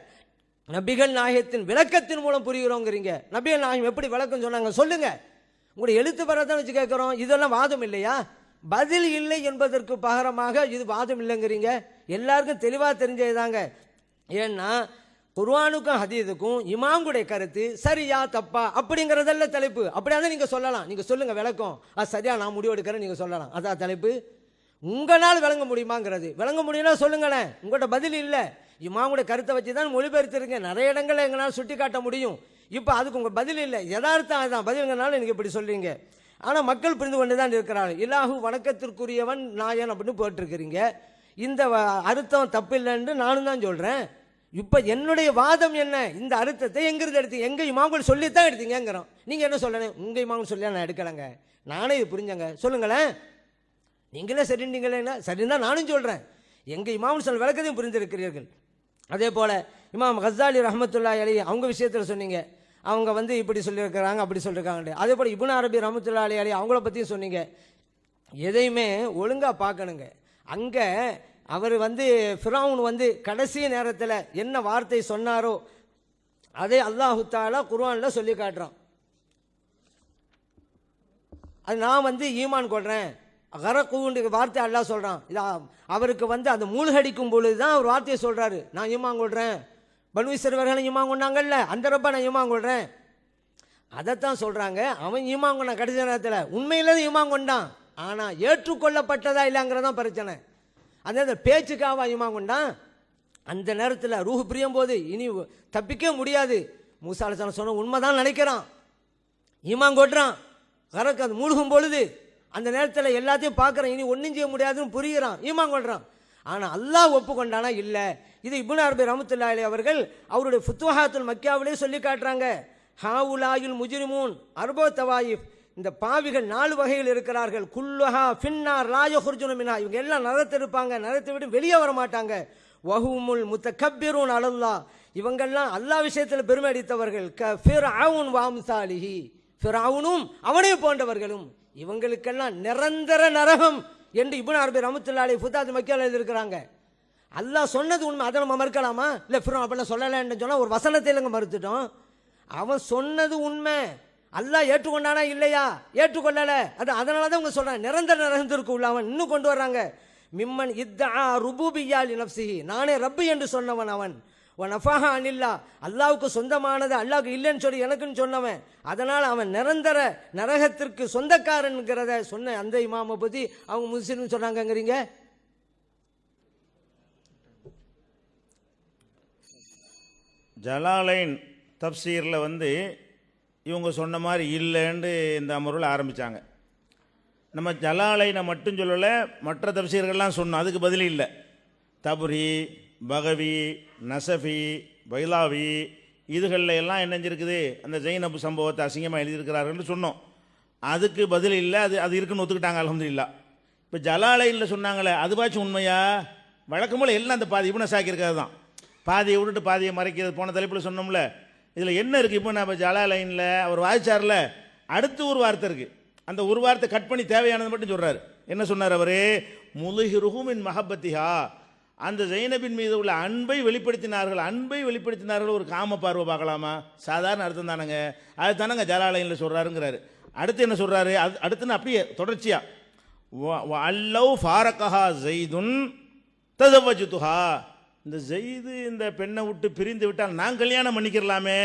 நபிகள் நாயகத்தின் விளக்கத்தின் மூலம் புரிகிறோங்கிறீங்க. நபிகள் நாயகம் எப்படி விளக்கம் சொன்னாங்க சொல்லுங்கள். உங்களுடைய எழுத்து பெறதான் வச்சு கேட்குறோம். இதெல்லாம் வாதம் இல்லையா? பதில் இல்லை என்பதற்கு பகரமாக இது வாதம் இல்லைங்கிறீங்க. எல்லாருக்கும் தெளிவாக தெரிஞ்சதுதாங்க. ஏன்னா குர்ஆனுக்கும் ஹதீஸுக்கும் இமாம்களுடைய கருத்து சரியா தப்பா அப்படிங்கிறதல்ல தலைப்பு. அப்படியா தான் நீங்கள் சொல்லலாம். நீங்கள் சொல்லுங்கள் விளக்கம், அது சரியா நான் முடிவு எடுக்கிறேன் நீங்கள் சொல்லலாம். அதான் தலைப்பு. உங்களால் விளங்க முடியுமாங்கிறது. விளங்க முடியும்னா சொல்லுங்களேன். உங்கள்கிட்ட பதில் இல்லை. இமாமுடைய கருத்தை வச்சு தான் மொழிபெயர்த்திருக்கேன். நிறைய இடங்களில் எங்களால் சுட்டி காட்ட முடியும். இப்போ அதுக்கு உங்கள் பதில் இல்லை. யதார்த்தம் அதுதான் பதிலுங்கனால நீங்கள் இப்படி சொல்கிறீங்க. ஆனால் மக்கள் புரிந்து கொண்டு தான் இருக்கிறார்கள். இலாஹு வணக்கத்திற்குரியவன் நாயன் அப்படின்னு போட்டிருக்கிறீங்க. இந்த அர்த்தம் தப்பில்லைன்னு நானும் தான் சொல்கிறேன். இப்போ என்னுடைய வாதம் என்ன, இந்த அர்த்தத்தை எங்கிருந்து எடுத்தீங்க? எங்கள் இமாம்கள் சொல்லித்தான் எடுத்தீங்கிறோம். நீங்கள் என்ன சொல்லணும், உங்கள் இமாம்கள் சொல்லியா நான் எடுக்கலைங்க, நானே இது புரிஞ்சங்க சொல்லுங்களேன். நீங்களே சரிங்களேன்னா சரின்னு தான் நானும் சொல்கிறேன். எங்கள் இமாம் சொல்ல விளக்கத்தையும் புரிந்திருக்கிறீர்கள். அதே போல் இமாம் கஸ்ஸாலி ரஹ்மத்துல்லாஹி அலைஹி அவங்க விஷயத்தில் சொன்னீங்க, அவங்க இப்படி சொல்லியிருக்கிறாங்க அப்படி சொல்லியிருக்காங்க. அதே போல் இப்னு அரபி ரஹ்மத்துல்லாஹி அலைஹி அவங்கள பற்றியும் சொன்னீங்க. எதையுமே ஒழுங்காக பார்க்கணுங்க. அங்கே அவர் ஃபிரௌன் கடைசி நேரத்தில் என்ன வார்த்தை சொன்னாரோ அதே அல்லாஹு தஆலா குர்ஆனில் சொல்லி காட்டுறான். அது நான் ஈமான் கொள்கிறேன் கரக்கூண்டு வார்த்தை அல்லாஹ் சொல்கிறான். இது அவருக்கு அந்த மூழ்கடிக்கும் பொழுது தான் அவர் வார்த்தையை சொல்கிறாரு, நான் ஈமான் கொள்கிறேன். பனு இஸ்ரவேலர்கள் ஈமான் கொண்டாங்கல்ல, அந்த ரப்ப நான் ஈமான் கொள்கிறேன். அதைத்தான் சொல்கிறாங்க. அவன் ஈமான் கொண்டான் கடைசி நேரத்தில், உண்மையில ஈமான் கொண்டான். ஆனால் ஏற்றுக்கொள்ளப்பட்டதா இல்லைங்கிறதான் பிரச்சனை. அந்த பேச்சுக்காக ஈமான் கொண்டான். அந்த நேரத்தில் ரூஹ் பிரியும் போது இனி தப்பிக்க முடியாது. மூசா அலைஹிஸ்ஸலாம் சொன்ன உண்மைதான் நினைக்கிறான், ஈமான் கொள்றான். கரக்கு அது மூழ்கும் பொழுது அந்த நேரத்தில் எல்லாத்தையும் பார்க்குறான், இனி ஒன்றும் செய்ய முடியாதுன்னு புரிகிறான், ஈமான் கொள்றான். ஆனால் அல்லாஹ் ஒப்புக்கொண்டானா இல்லை. இது இப்னு அரபி ரஹ்மத்துல்லாஹி அலைஹி அவர்கள் அவருடைய ஃபுத்துஹாத்துல் மக்கியாவிலே சொல்லி காட்டுறாங்க. ஹாவுலாயுல் முஜ்ரிமூன் அர்போ தவாயிஃப், இந்த பாவிகள் 4 வகைகள் இருக்கிறார்கள். குல்லுஹா ஃபின்னார் லா யஹ்ருஜுன மின்ஹா, இவங்க எல்லாம் நரகத்தில் இருப்பாங்க, நரகத்தை விட்டு வெளியே வர மாட்டாங்க. வஹுமுல் முத்தகப்பிரூன் அலல்லாஹ், இவங்கெல்லாம் அல்லாஹ் விஷயத்தில் பெருமை அடித்தவர்கள். ஃபிர்அவுன் வ அம்சாலிஹி, ஃபிர்அவுனும் அவனை போன்றவர்களும், இவங்களுக்கெல்லாம் நிரந்தர நரகம் என்று இப்னு அரபி ரஹ்மத்துல்லாஹி அலைஹி ஃபுதாத் மக்கியால எழுதியிருக்கிறாங்க. அல்லாஹ் சொன்னது உண்மை, அதை நம்ம மறுக்கலாமா? இல்லை ஃபிர்அவுன் அப்படிலாம் சொல்லலைன்னு சொன்னால் ஒரு வசனத்தை இல்லைங்க மறுத்துட்டோம். அவன் சொன்னது உண்மை, அல்லாஹ் ஏற்றுக்கொண்டானா இல்லையா? ஏற்றுக்கொள்ளல. அது அதனால தான் அவங்க சொல்றாங்க நிரந்தர நரகத்திற்கு உள்ள. அவன் இன்னும் கொண்டு வர்றாங்க, மிம்மன் இத்தஆ ருபூபிய்யா லி நஃப்ஸிஹி, நானே ரப்பு என்று சொன்னவன் அவன். வ நஃபஹா அனில்லா, அல்லாஹ்வுக்கு சொந்தமானது அல்லாஹ்வுக்கு இல்லைன்னு சொல்லி எனக்குன்னு சொன்னவன். அதனால் அவன் நிரந்தர நரகத்திற்கு சொந்தக்காரன்கிறத சொன்ன அந்த இமாமை பற்றி அவங்க முஸ்லிம் சொன்னாங்கங்கிறீங்க. ஜலாலைன் தப்சீரில் வந்து இவங்க சொன்ன மாதிரி இல்லைன்னு இந்த அமர்வில் ஆரம்பித்தாங்க. நம்ம ஜலாலைனை மட்டும் சொல்லலை, மற்ற தப்சீர்கள்லாம் சொன்னோம், அதுக்கு பதில் இல்லை. தபுரி, பகவி, நசஃபி, பைலாவி இதுகளில் எல்லாம் என்ன செஞ்சிருக்குது, அந்த ஜெயினப் சம்பவத்தை அசிங்கமாக எழுதியிருக்கிறார்கள்னு சொன்னோம். அதுக்கு பதில் இல்லை, அது இருக்குன்னு ஒத்துக்கிட்டாங்க அல்ஹம்துலில்லாஹ். இப்போ ஜலாலைனில் சொன்னாங்களே அதுவாச்சும் உண்மையா? வழக்கம் போல் எல்லாம் அந்த பாதி இப்னு அசாக்கிர் இருக்கிறது தான், பாதியை விட்டுட்டு பாதியை மறைக்கிறது. போன தலைப்பில் சொன்னோம்ல, இதில் என்ன இருக்குது? இப்போ நம்ம ஜலாலைனில் அவர் வாய்ச்சார்ல, அடுத்து ஒரு வார்த்தை இருக்குது, அந்த ஒரு வார்த்தை கட் பண்ணி தேவையானது மட்டும் சொல்கிறார். என்ன சொன்னார் அவர்? முலுஹிருஹுமின் மஹப்பத்திஹா, அந்த ஜைனபின் மீது உள்ள அன்பை வெளிப்படுத்தினார்கள். அன்பை வெளிப்படுத்தினார்கள் ஒரு காம பார்வை பார்க்கலாமா? சாதாரண அர்த்தம் தானங்க, அது தானங்க ஜலாலைனில் சொல்கிறாருங்கிறாரு. அடுத்து என்ன சொல்கிறாரு? அடுத்துன்னு அப்படியே தொடர்ச்சியா, அல்லவ் ஃபாரகஹா ஜெய்துன் தஸவஜ்துஹா, இந்த ஜெய்து இந்த பெண்ணை விட்டு பிரிந்து விட்டால் நான் கல்யாணம் பண்ணிக்கிறலாமே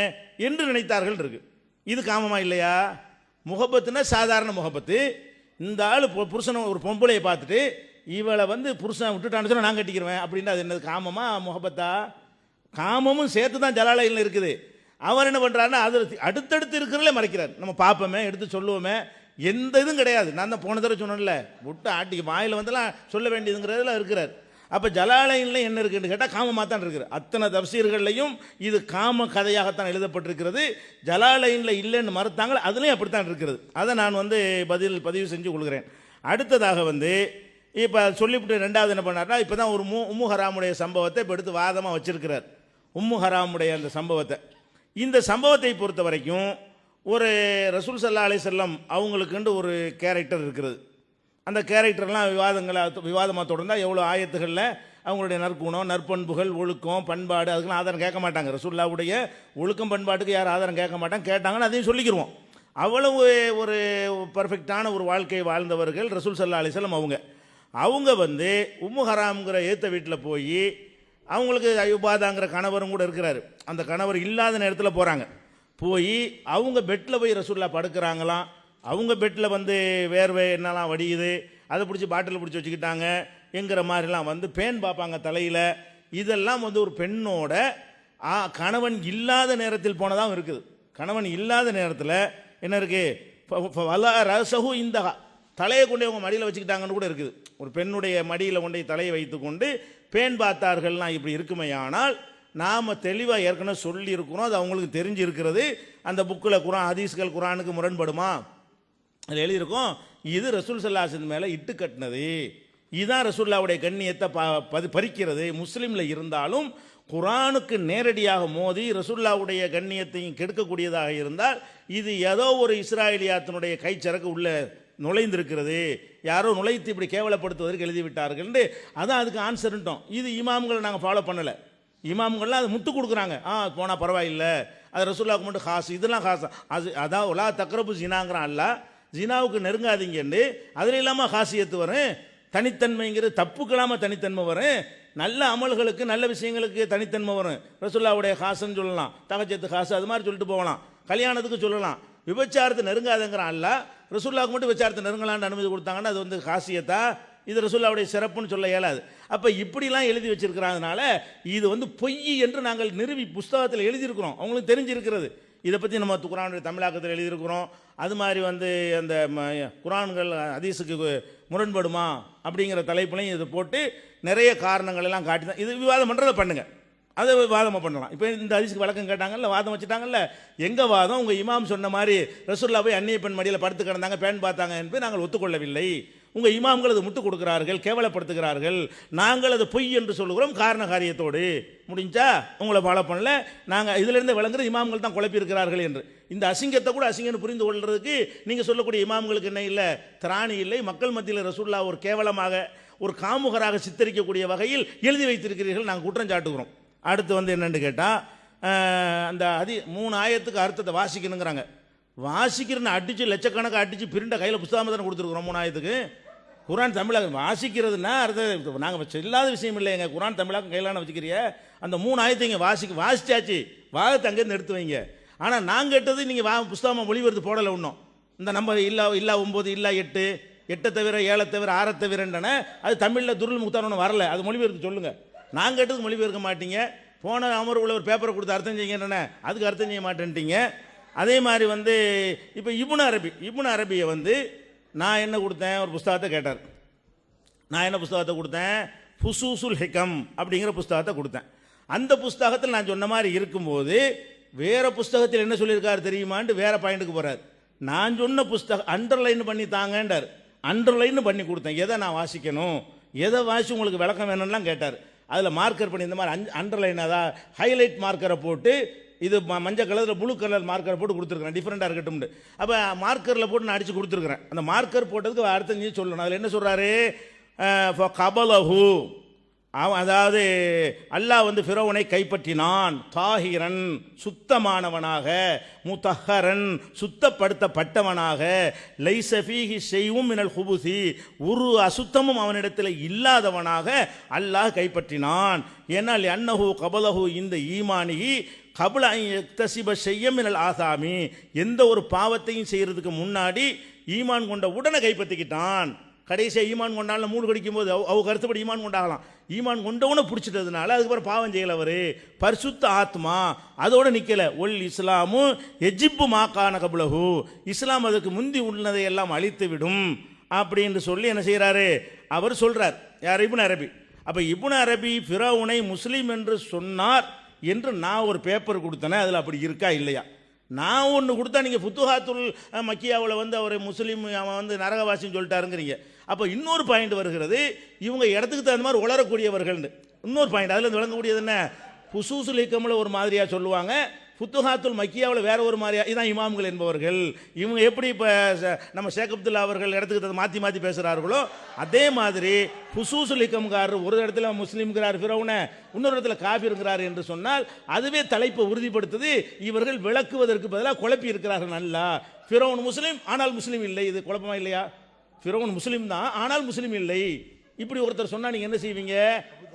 என்று நினைத்தார்கள் இருக்கு. இது காமமா இல்லையா? முகப்பத்துனா சாதாரண முகப்பத்து. இந்த ஆள் புருஷனை ஒரு பொம்பளையை பார்த்துட்டு இவளை வந்து புருஷனை விட்டுட்டான்னு சொன்னால் நான் கட்டிக்கிறேன் அப்படின்னா அது என்னது? காமமா முகப்பத்தா? காமமும் சேர்த்து தான் ஜலாலையில் இருக்குது. அவர் என்ன பண்ணுறாருன்னா அது அடுத்தடுத்து இருக்கிறதே மறைக்கிறார். நம்ம பார்ப்போமே, எடுத்து சொல்லுவோமே, எந்த இதுவும் கிடையாது. நான் தான் போன தடவை சொன்னேன்ல, விட்டு ஆட்டிக்கு வாயில் வந்துலாம் சொல்ல வேண்டியதுங்கிறதுல இருக்கிறார். அப்போ ஜலாலைனில் என்ன இருக்குன்னு கேட்டால் காமமாக தான் இருக்குது. அத்தனை தப்சீர்கள்லையும் இது காம கதையாகத்தான் எழுதப்பட்டிருக்கிறது. ஜலாலைனில் இல்லைன்னு மறுத்தாங்க, அதுலேயும் அப்படித்தான் இருக்கிறது. அதை நான் வந்து பதிவு செஞ்சு கொள்கிறேன். அடுத்ததாக வந்து இப்போ சொல்லிவிட்டு ரெண்டாவது என்ன பண்ணார்னா, இப்போ தான் ஒரு உம்மு ஹராமுடைய சம்பவத்தை இப்போ எடுத்து வாதமாக வச்சிருக்கிறார். உம்மு ஹராமுடைய அந்த சம்பவத்தை, இந்த சம்பவத்தை பொறுத்த வரைக்கும் ஒரு ரசூல் ஸல்லல்லாஹு அலைஹி வஸல்லம் அவங்களுக்குண்டு ஒரு கேரக்டர் இருக்கிறது. அந்த கேரக்டர்லாம் விவாதமாக தொடர்ந்தால் எவ்வளோ ஆயத்துகளில் அவங்களுடைய நற்குணம், நற்பண்புகள், ஒழுக்கம், பண்பாடு அதுக்கெல்லாம் ஆதாரம் கேட்க மாட்டாங்க. ரசூலுல்லாஹ்வுடைய ஒழுக்கம் பண்பாட்டுக்கு யாரும் ஆதாரம் கேட்க மாட்டாங்க. கேட்டாங்கன்னு அதையும் சொல்லிக்கிடுவோம். அவ்வளவு ஒரு பர்ஃபெக்டான ஒரு வாழ்க்கை வாழ்ந்தவர்கள் ரசூல் ஸல்லல்லாஹு அலைஹி வஸல்லம். அவங்க வந்து உம்மு ஹராம்ங்கிற ஏத்த வீட்டில் போய், அவங்களுக்கு அயுபாதாங்கிற கணவரும் கூட இருக்கிறாரு. அந்த கணவர் இல்லாத நேரத்தில் போகிறாங்க. போய் அவங்க பெட்டில் போய் ரசூலுல்லாஹ் படுக்கிறாங்களாம். அவங்க பெட்டில் வந்து வேர்வை என்னெல்லாம் வடியுது, அதை பிடிச்சி பாட்டில் பிடிச்சி வச்சுக்கிட்டாங்க என்கிற மாதிரிலாம் வந்து பேன் பார்ப்பாங்க தலையில். இதெல்லாம் வந்து ஒரு பெண்ணோட கணவன் இல்லாத நேரத்தில் போனதாகவும் இருக்குது. கணவன் இல்லாத நேரத்தில் என்ன இருக்குது, வலா ரசஹு இந்தஹா, தலையை கொண்டு அவங்க மடியில் வச்சுக்கிட்டாங்கன்னு கூட இருக்குது. ஒரு பெண்ணுடைய மடியில் கொண்டு தலையை வைத்து கொண்டு பேன் பார்த்தார்கள்லாம் இப்படி இருக்குமையானால் நாம் தெளிவாக ஏற்கனவே சொல்லி இருக்கிறோம், அது அவங்களுக்கு தெரிஞ்சு இருக்கிறது. அந்த புக்கில் குரான் ஹதீஸ்கள் குரானுக்கு முரண்படுமா? அது எழுதியிருக்கோம். இது ரசூல் ஸல்லல்லாஹு அலைஹி வஸல்லம் மேலே இட்டு கட்டினது. இதுதான் ரசூலுல்லாஹ்வுடைய கண்ணியத்தை பறிக்கிறது. முஸ்லீமில் இருந்தாலும் குரானுக்கு நேரடியாக மோதி ரசூலுல்லாஹ்வுடைய கண்ணியத்தையும் கெடுக்கக்கூடியதாக இருந்தால் இது ஏதோ ஒரு இஸ்ராயலியாத்தினுடைய கைச்சரக்கு உள்ள நுழைந்திருக்கிறது, யாரோ நுழைத்து இப்படி கேவலப்படுத்துவதற்கு எழுதிவிட்டார்கள். அதான் அதுக்கு ஆன்சர்ன்ட்டோம். இது இமாம்களை நாங்கள் ஃபாலோ பண்ணலை. இமாம்கள்லாம் அது முட்டு கொடுக்குறாங்க. போனால் பரவாயில்லை, அது ரசூலுல்லாஹ்வுக்கு மட்டும் காசு, இதெல்லாம் காசு. அதான் ஒலா தக்ரபு ஜினாங்கிறான் அல்ல, ஜினாவுக்கு நெருங்காதீங்கன்னு. அதில் இல்லாமல் காசியத்து வரும், தனித்தன்மைங்கிறது தப்புக்கெல்லாமல் தனித்தன்மை வரும், நல்ல அமல்களுக்கு நல்ல விஷயங்களுக்கு தனித்தன்மை வரும். ரசூலுல்லாஹ்வுடைய காசுன்னு சொல்லலாம், தகஜத்து காசு அது மாதிரி சொல்லிட்டு போகலாம், கல்யாணத்துக்கு சொல்லலாம். விபச்சாரத்தை நெருங்காதங்கிறான் அல்ல, ரசூலுல்லாஹ்வுக்கு மட்டும் விபச்சாரத்தை நெருங்கலான்னு அனுமதி கொடுத்தாங்கன்னா அது வந்து காசியத்தா? இது ரசூலுல்லாஹ்வுடைய சிறப்புன்னு சொல்ல இயலாது. அப்போ இப்படிலாம் எழுதி வச்சிருக்கிறதுனால இது வந்து பொய் என்று நாங்கள் நிறுவி புஸ்தகத்தில் எழுதியிருக்கிறோம், அவங்களுக்கு தெரிஞ்சிருக்கிறது. இதை பற்றி நம்ம குரானுடைய தமிழாக்கத்தில் எழுதியிருக்கிறோம். அது மாதிரி வந்து அந்த குரான்கள் ஹதீஸுக்கு முரண்படுமா அப்படிங்கிற தலைப்புலையும் இதை போட்டு நிறைய காரணங்கள் எல்லாம் காட்டி தான் இது விவாதம் பண்ணுறதை பண்ணுங்கள். அதை வாதமாக பண்ணலாம். இப்போ இந்த ஹதீஸ்க்கு விளக்கம் கேட்டாங்கல்ல, வாதம் வச்சுட்டாங்கல்ல, எங்கள் வாதம் உங்கள் இமாம் சொன்ன மாதிரி ரசூல்லா போய் அந்நிய பெண் மடியில் படுத்து கிடந்தாங்க, பேன் பார்த்தாங்க என்பதை நாங்கள் ஒத்துக்கொள்ளவில்லை. உங்கள் இமாம்கள் அது முட்டுக் கொடுக்கிறார்கள், கேவலப்படுத்துகிறார்கள், நாங்கள் அது பொய் என்று சொல்லுகிறோம் காரண காரியத்தோடு. முடிஞ்சா உங்களை ஃபாலோ பண்ணல, நாங்கள் இதிலிருந்து விளங்குற இமாம்கள் தான் குழப்பியிருக்கிறார்கள் என்று. இந்த அசிங்கத்தை கூட அசிங்கன்னு புரிந்து கொள்றதுக்கு நீங்கள் சொல்லக்கூடிய இமாம்களுக்கு என்ன இல்லை, திராணி இல்லை. மக்கள் மத்தியில் ரசூல்லா ஒரு கேவலமாக ஒரு காமுகராக சித்தரிக்கக்கூடிய வகையில் எழுதி வைத்திருக்கிறீர்கள், நாங்கள் குற்றம் சாட்டுகிறோம். அடுத்து என்னென்னு கேட்டால், அந்த 3 ஆயத்துக்கு அர்த்தத்தை வாசிக்கணுங்கிறாங்க. வாசிக்கிறன்னு அடித்து லட்சக்கணக்காக அடித்து பிரிண்ட கையில் புஸ்தகமாக தானே கொடுத்துருக்குறோம் 3 ஆயத்துக்கு. குரான் தமிழாக வாசிக்கிறதுனா அர்த்தம் நாங்கள் இல்லாத விஷயம் இல்லைங்க. குரான் தமிழாக கையிலான வச்சுக்கிறிய அந்த 3 ஆயத்தை இங்கே வாசிச்சாச்சு, வாதத்தை அங்கேருந்து எடுத்து வைங்க. ஆனால் நாங்கள் கேட்டது நீங்கள் புஸ்தகமாக மொழிபெயர்த்து போடலை இன்னும். இந்த நம்பர் இல்லா 9 இல்லா 8 8 தவிர 7 தவிர 6 தவிரன்றன அது தமிழில் துருள் முக்தான வரல, அது மொழிபெயர்த்து சொல்லுங்கள். நாங்கள் கேட்டதுக்கு மொழிபெயர்க்க மாட்டீங்க. போன அமர்வுல ஒரு பேப்பரை கொடுத்து அர்த்தம் செய்யுங்கன்றன, அதுக்கு அர்த்தம் செய்ய மாட்டேன்ட்டீங்க. அதே மாதிரி இப்போ இப்னு அரபியை நான் என்ன கொடுத்தேன், ஒரு புஸ்தகத்தை கேட்டார். நான் என்ன புஸ்தகத்தை கொடுத்தேன், ஃபுசூசுல் ஹிகம் அப்படிங்கிற புஸ்தகத்தை கொடுத்தேன். அந்த புஸ்தகத்தில் நான் சொன்ன மாதிரி இருக்கும்போது வேற புஸ்தகத்தில் என்ன சொல்லியிருக்காரு தெரியுமான்ட்டு வேற பாயிண்ட்டுக்கு போறாரு. நான் சொன்ன புஸ்தகம் அண்டர்லைன் பண்ணி தாங்கன்றார். அண்டர்லைன் பண்ணி கொடுத்தேன். எதை நான் வாசிக்கணும், எதை வாசி உங்களுக்கு விளக்கம் வேணும்லாம் கேட்டார். அதில் மார்க்கர் பண்ணி இந்த மாதிரி அண்டர்லைன், அதாவது ஹைலைட் மார்க்கரை போட்டு, இது மஞ்சள் கலரில் ப்ளூ கலர் மார்க்கரை போட்டு கொடுத்துருக்குறேன், டிஃப்ரெண்ட்டாக இருக்கட்டும். அப்போ மார்க்கரில் போட்டு நான் அடித்து கொடுத்துருக்குறேன். அந்த மார்க்கர் போட்டதுக்கு அர்த்தம் சொல்லணும். அதில் என்ன சொல்கிறாரு, கபலஹு, அதாவது அல்லாஹ் ஃபிரௌனை கைப்பற்றினான், தாஹிரன் சுத்தமானவனாக, முத்தஹரன் சுத்தப்படுத்தப்பட்டவனாக, லைஸ ஃபீஹி ஷைஉம் மினல் ஹுபுஸி, ஒரு அசுத்தமும் அவனிடத்தில் இல்லாதவனாக அல்லாஹ் கைப்பற்றினான். ஏனால் அன்னஹு கபலஹு இந்த ஈமானிஹி கபல தசிப செய்ய மினல் ஆசாமி, எந்த ஒரு பாவத்தையும் செய்யறதுக்கு முன்னாடி ஈமான் கொண்ட உடனே கைப்பற்றிக்கிட்டான். கடைசியாக ஈமான் கொண்டாலும் 3 கடிக்கும் போது அவங்க கருத்துப்படி ஈமான் கொண்டாகலாம். ஈமான் கொண்டவனை பிடிச்சிட்டதுனால அதுக்கப்புறம் பாவம் செய்யல. அவர் பரிசுத்த ஆத்மா அதோட நிற்கல. ஒல் இஸ்லாமு எஜிப்பு மாக்கான கபுலஹு, இஸ்லாம் அதுக்கு முந்தி உள்ளதை எல்லாம் அழித்து விடும் அப்படின்னு சொல்லி என்ன செய்கிறாரு, அவர் சொல்றார். யார், இப்னு அரபி. அப்போ இப்னு அரபி ஃபிரௌனை முஸ்லீம் என்று சொன்னார் என்று நான் ஒரு பேப்பர் கொடுத்தேனே, அதில் அப்படி இருக்கா இல்லையா? நான் ஒன்று கொடுத்தா நீங்கள் ஃபுத்துஹாத்துல் மக்கியாவில் அவர் முஸ்லீம், அவன் நரகவாசின்னு சொல்லிட்டாருங்கிறீங்க. அப்போ இன்னொரு பாயிண்ட் வருகிறது, இவங்க இடத்துக்கு தகுந்த மாதிரி உளரக்கூடியவர்கள்னு இன்னொரு பாயிண்ட். அதில் விளங்கக்கூடியது என்ன, ஃபுசூசுல் ஹிகமில் ஒரு மாதிரியாக சொல்லுவாங்க, ஃபுத்துஹாத்துல் மக்கியாவில் வேற ஒரு மாதிரியா. இதுதான் இமாம்கள் என்பவர்கள். இவங்க எப்படி இப்போ நம்ம ஷேக் அப்துல்லா அவர்கள் இடத்துக்கு மாற்றி மாற்றி பேசுகிறார்களோ அதே மாதிரி ஃபுசூசுல் ஹிகம்காரர் ஒரு இடத்துல முஸ்லீம்கிறார் ஃபிரௌனை, இன்னொரு இடத்துல காஃபிருங்கிறார் என்று சொன்னால் அதுவே தலைப்பை உறுதிப்படுத்துது. இவர்கள் விளக்குவதற்கு பதிலாக குழப்பி இருக்கிறார்கள். நல்லா ஃபிரௌன் முஸ்லீம் ஆனால் முஸ்லீம் இல்லை, இது குழப்பமா இல்லையா? ஃபிரௌன் முஸ்லீம் தான் ஆனால் முஸ்லீம் இல்லை, இப்படி ஒருத்தர் சொன்னால் நீங்கள் என்ன செய்வீங்க,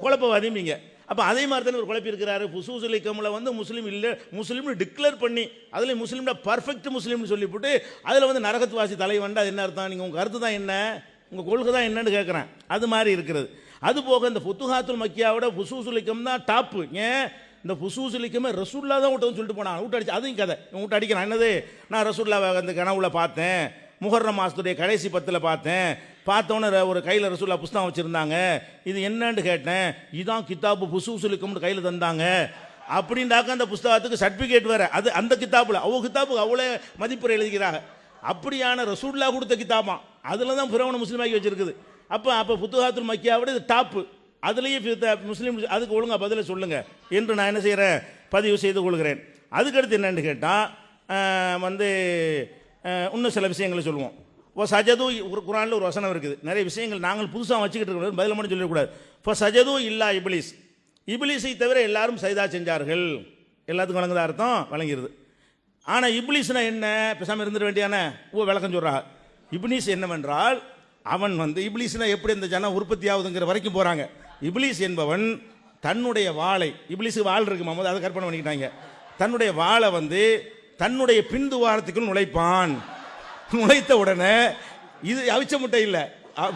குழப்பவாதிம்பீங்க. அப்போ அதே மாதிரி தானே ஒரு குழப்பி இருக்கிறாரு. ஃபுசூசுல் ஹிகமில் முஸ்லீம் இல்லை, முஸ்லீம்னு டிக்ளேர் பண்ணி அதில் முஸ்லீம்ல பர்ஃபெக்ட் முஸ்லீம்னு சொல்லிவிட்டு அதில் நரகத்துவாசி தலைவன்டா என்ன அர்த்தம்? நீங்கள் உங்கள் கருத்து தான் என்ன, உங்கள் கொள்கை தான் என்னன்னு கேட்குறேன். அது மாதிரி இருக்கிறது. அது போக இந்த ஃபுத்துஹாத்துல் மக்கியாவோட ஃபுசூசுல் ஹிகம் தான் டாப்பு. ஏன் இந்த ஃபுசூசுல் ஹிகமே ரசூல்லா தான் விட்டதுன்னு சொல்லிட்டு போனான். விட்டு அடிச்சு அதையும் கதை விட்டு அடிக்கிறான். என்னது, நான் ரசூல்லாவை அந்த கனவுல பார்த்தேன், முஹர்ரம் மாதத்துடைய கடைசி 10 பார்த்தோன்னே ஒரு கையில் ரசூல்லா புஸ்தகம் வச்சுருந்தாங்க, இது என்னன்னு கேட்டேன், இதுதான் கிதாபு ஃபுசூசுல் ஹிகம்னு கையில் தந்தாங்க அப்படின்டாக்க அந்த புஸ்தகத்துக்கு சர்டிஃபிகேட் வேறு. அது அந்த கிதாபில் அவங்க கிதாபுக்கு அவ்வளோ மதிப்புரை எழுதுகிறாங்க. அப்படியான ரசூல்லா கொடுத்த கிதாபா, அதில் தான் ஃபிரௌனை முஸ்லீமாக்கி வச்சிருக்குது. அப்போ ஃபுத்துஹாத்துல் மக்கியாவோட இது டாப்பு, அதுலேயே முஸ்லீம். அதுக்கு ஒழுங்காக பதிலை சொல்லுங்கள் என்று நான் என்ன செய்கிறேன், பதிவு செய்து கொள்கிறேன். அதுக்கடுத்து என்னென்னு கேட்டால் இன்னும் சில விஷயங்களை சொல்லுவோம். இப்போ சஜது குரானில் ஒரு வசனம் இருக்குது, நிறைய விஷயங்கள் நாங்கள் புதுசாக வச்சுக்கிட்டு இருக்கிறோம், பதில் மட்டும் சொல்லக்கூடாது. இப்போ சஜது இல்லா இப்லீஸ், இப்லீஸை தவிர எல்லாரும் சைதா செஞ்சார்கள். எல்லாத்துக்கும் வழங்குதா அர்த்தம், வழங்கிடுது. ஆனால் இப்லீஸ்னா என்ன, பேசாமல் இருந்துட வேண்டியான விளக்கம் சொல்கிறாங்க. இப்லீஸ் என்னவென்றால் அவன் இப்லீஸ்னா எப்படி இந்த ஜனம் உற்பத்தி ஆகுதுங்கிற வரைக்கும் போகிறாங்க. இப்லீஸ் என்பவன் தன்னுடைய வாளை, இப்லீஸுக்கு வாள் இருக்கு மாமது, அதை கற்பனை பண்ணிக்கிட்டாங்க. தன்னுடைய வாளை தன்னுடைய பின்துவாரத்துக்குள் நுழைப்பான். நுழைத்த உடனே இது அவிச்ச முட்டை இல்லை,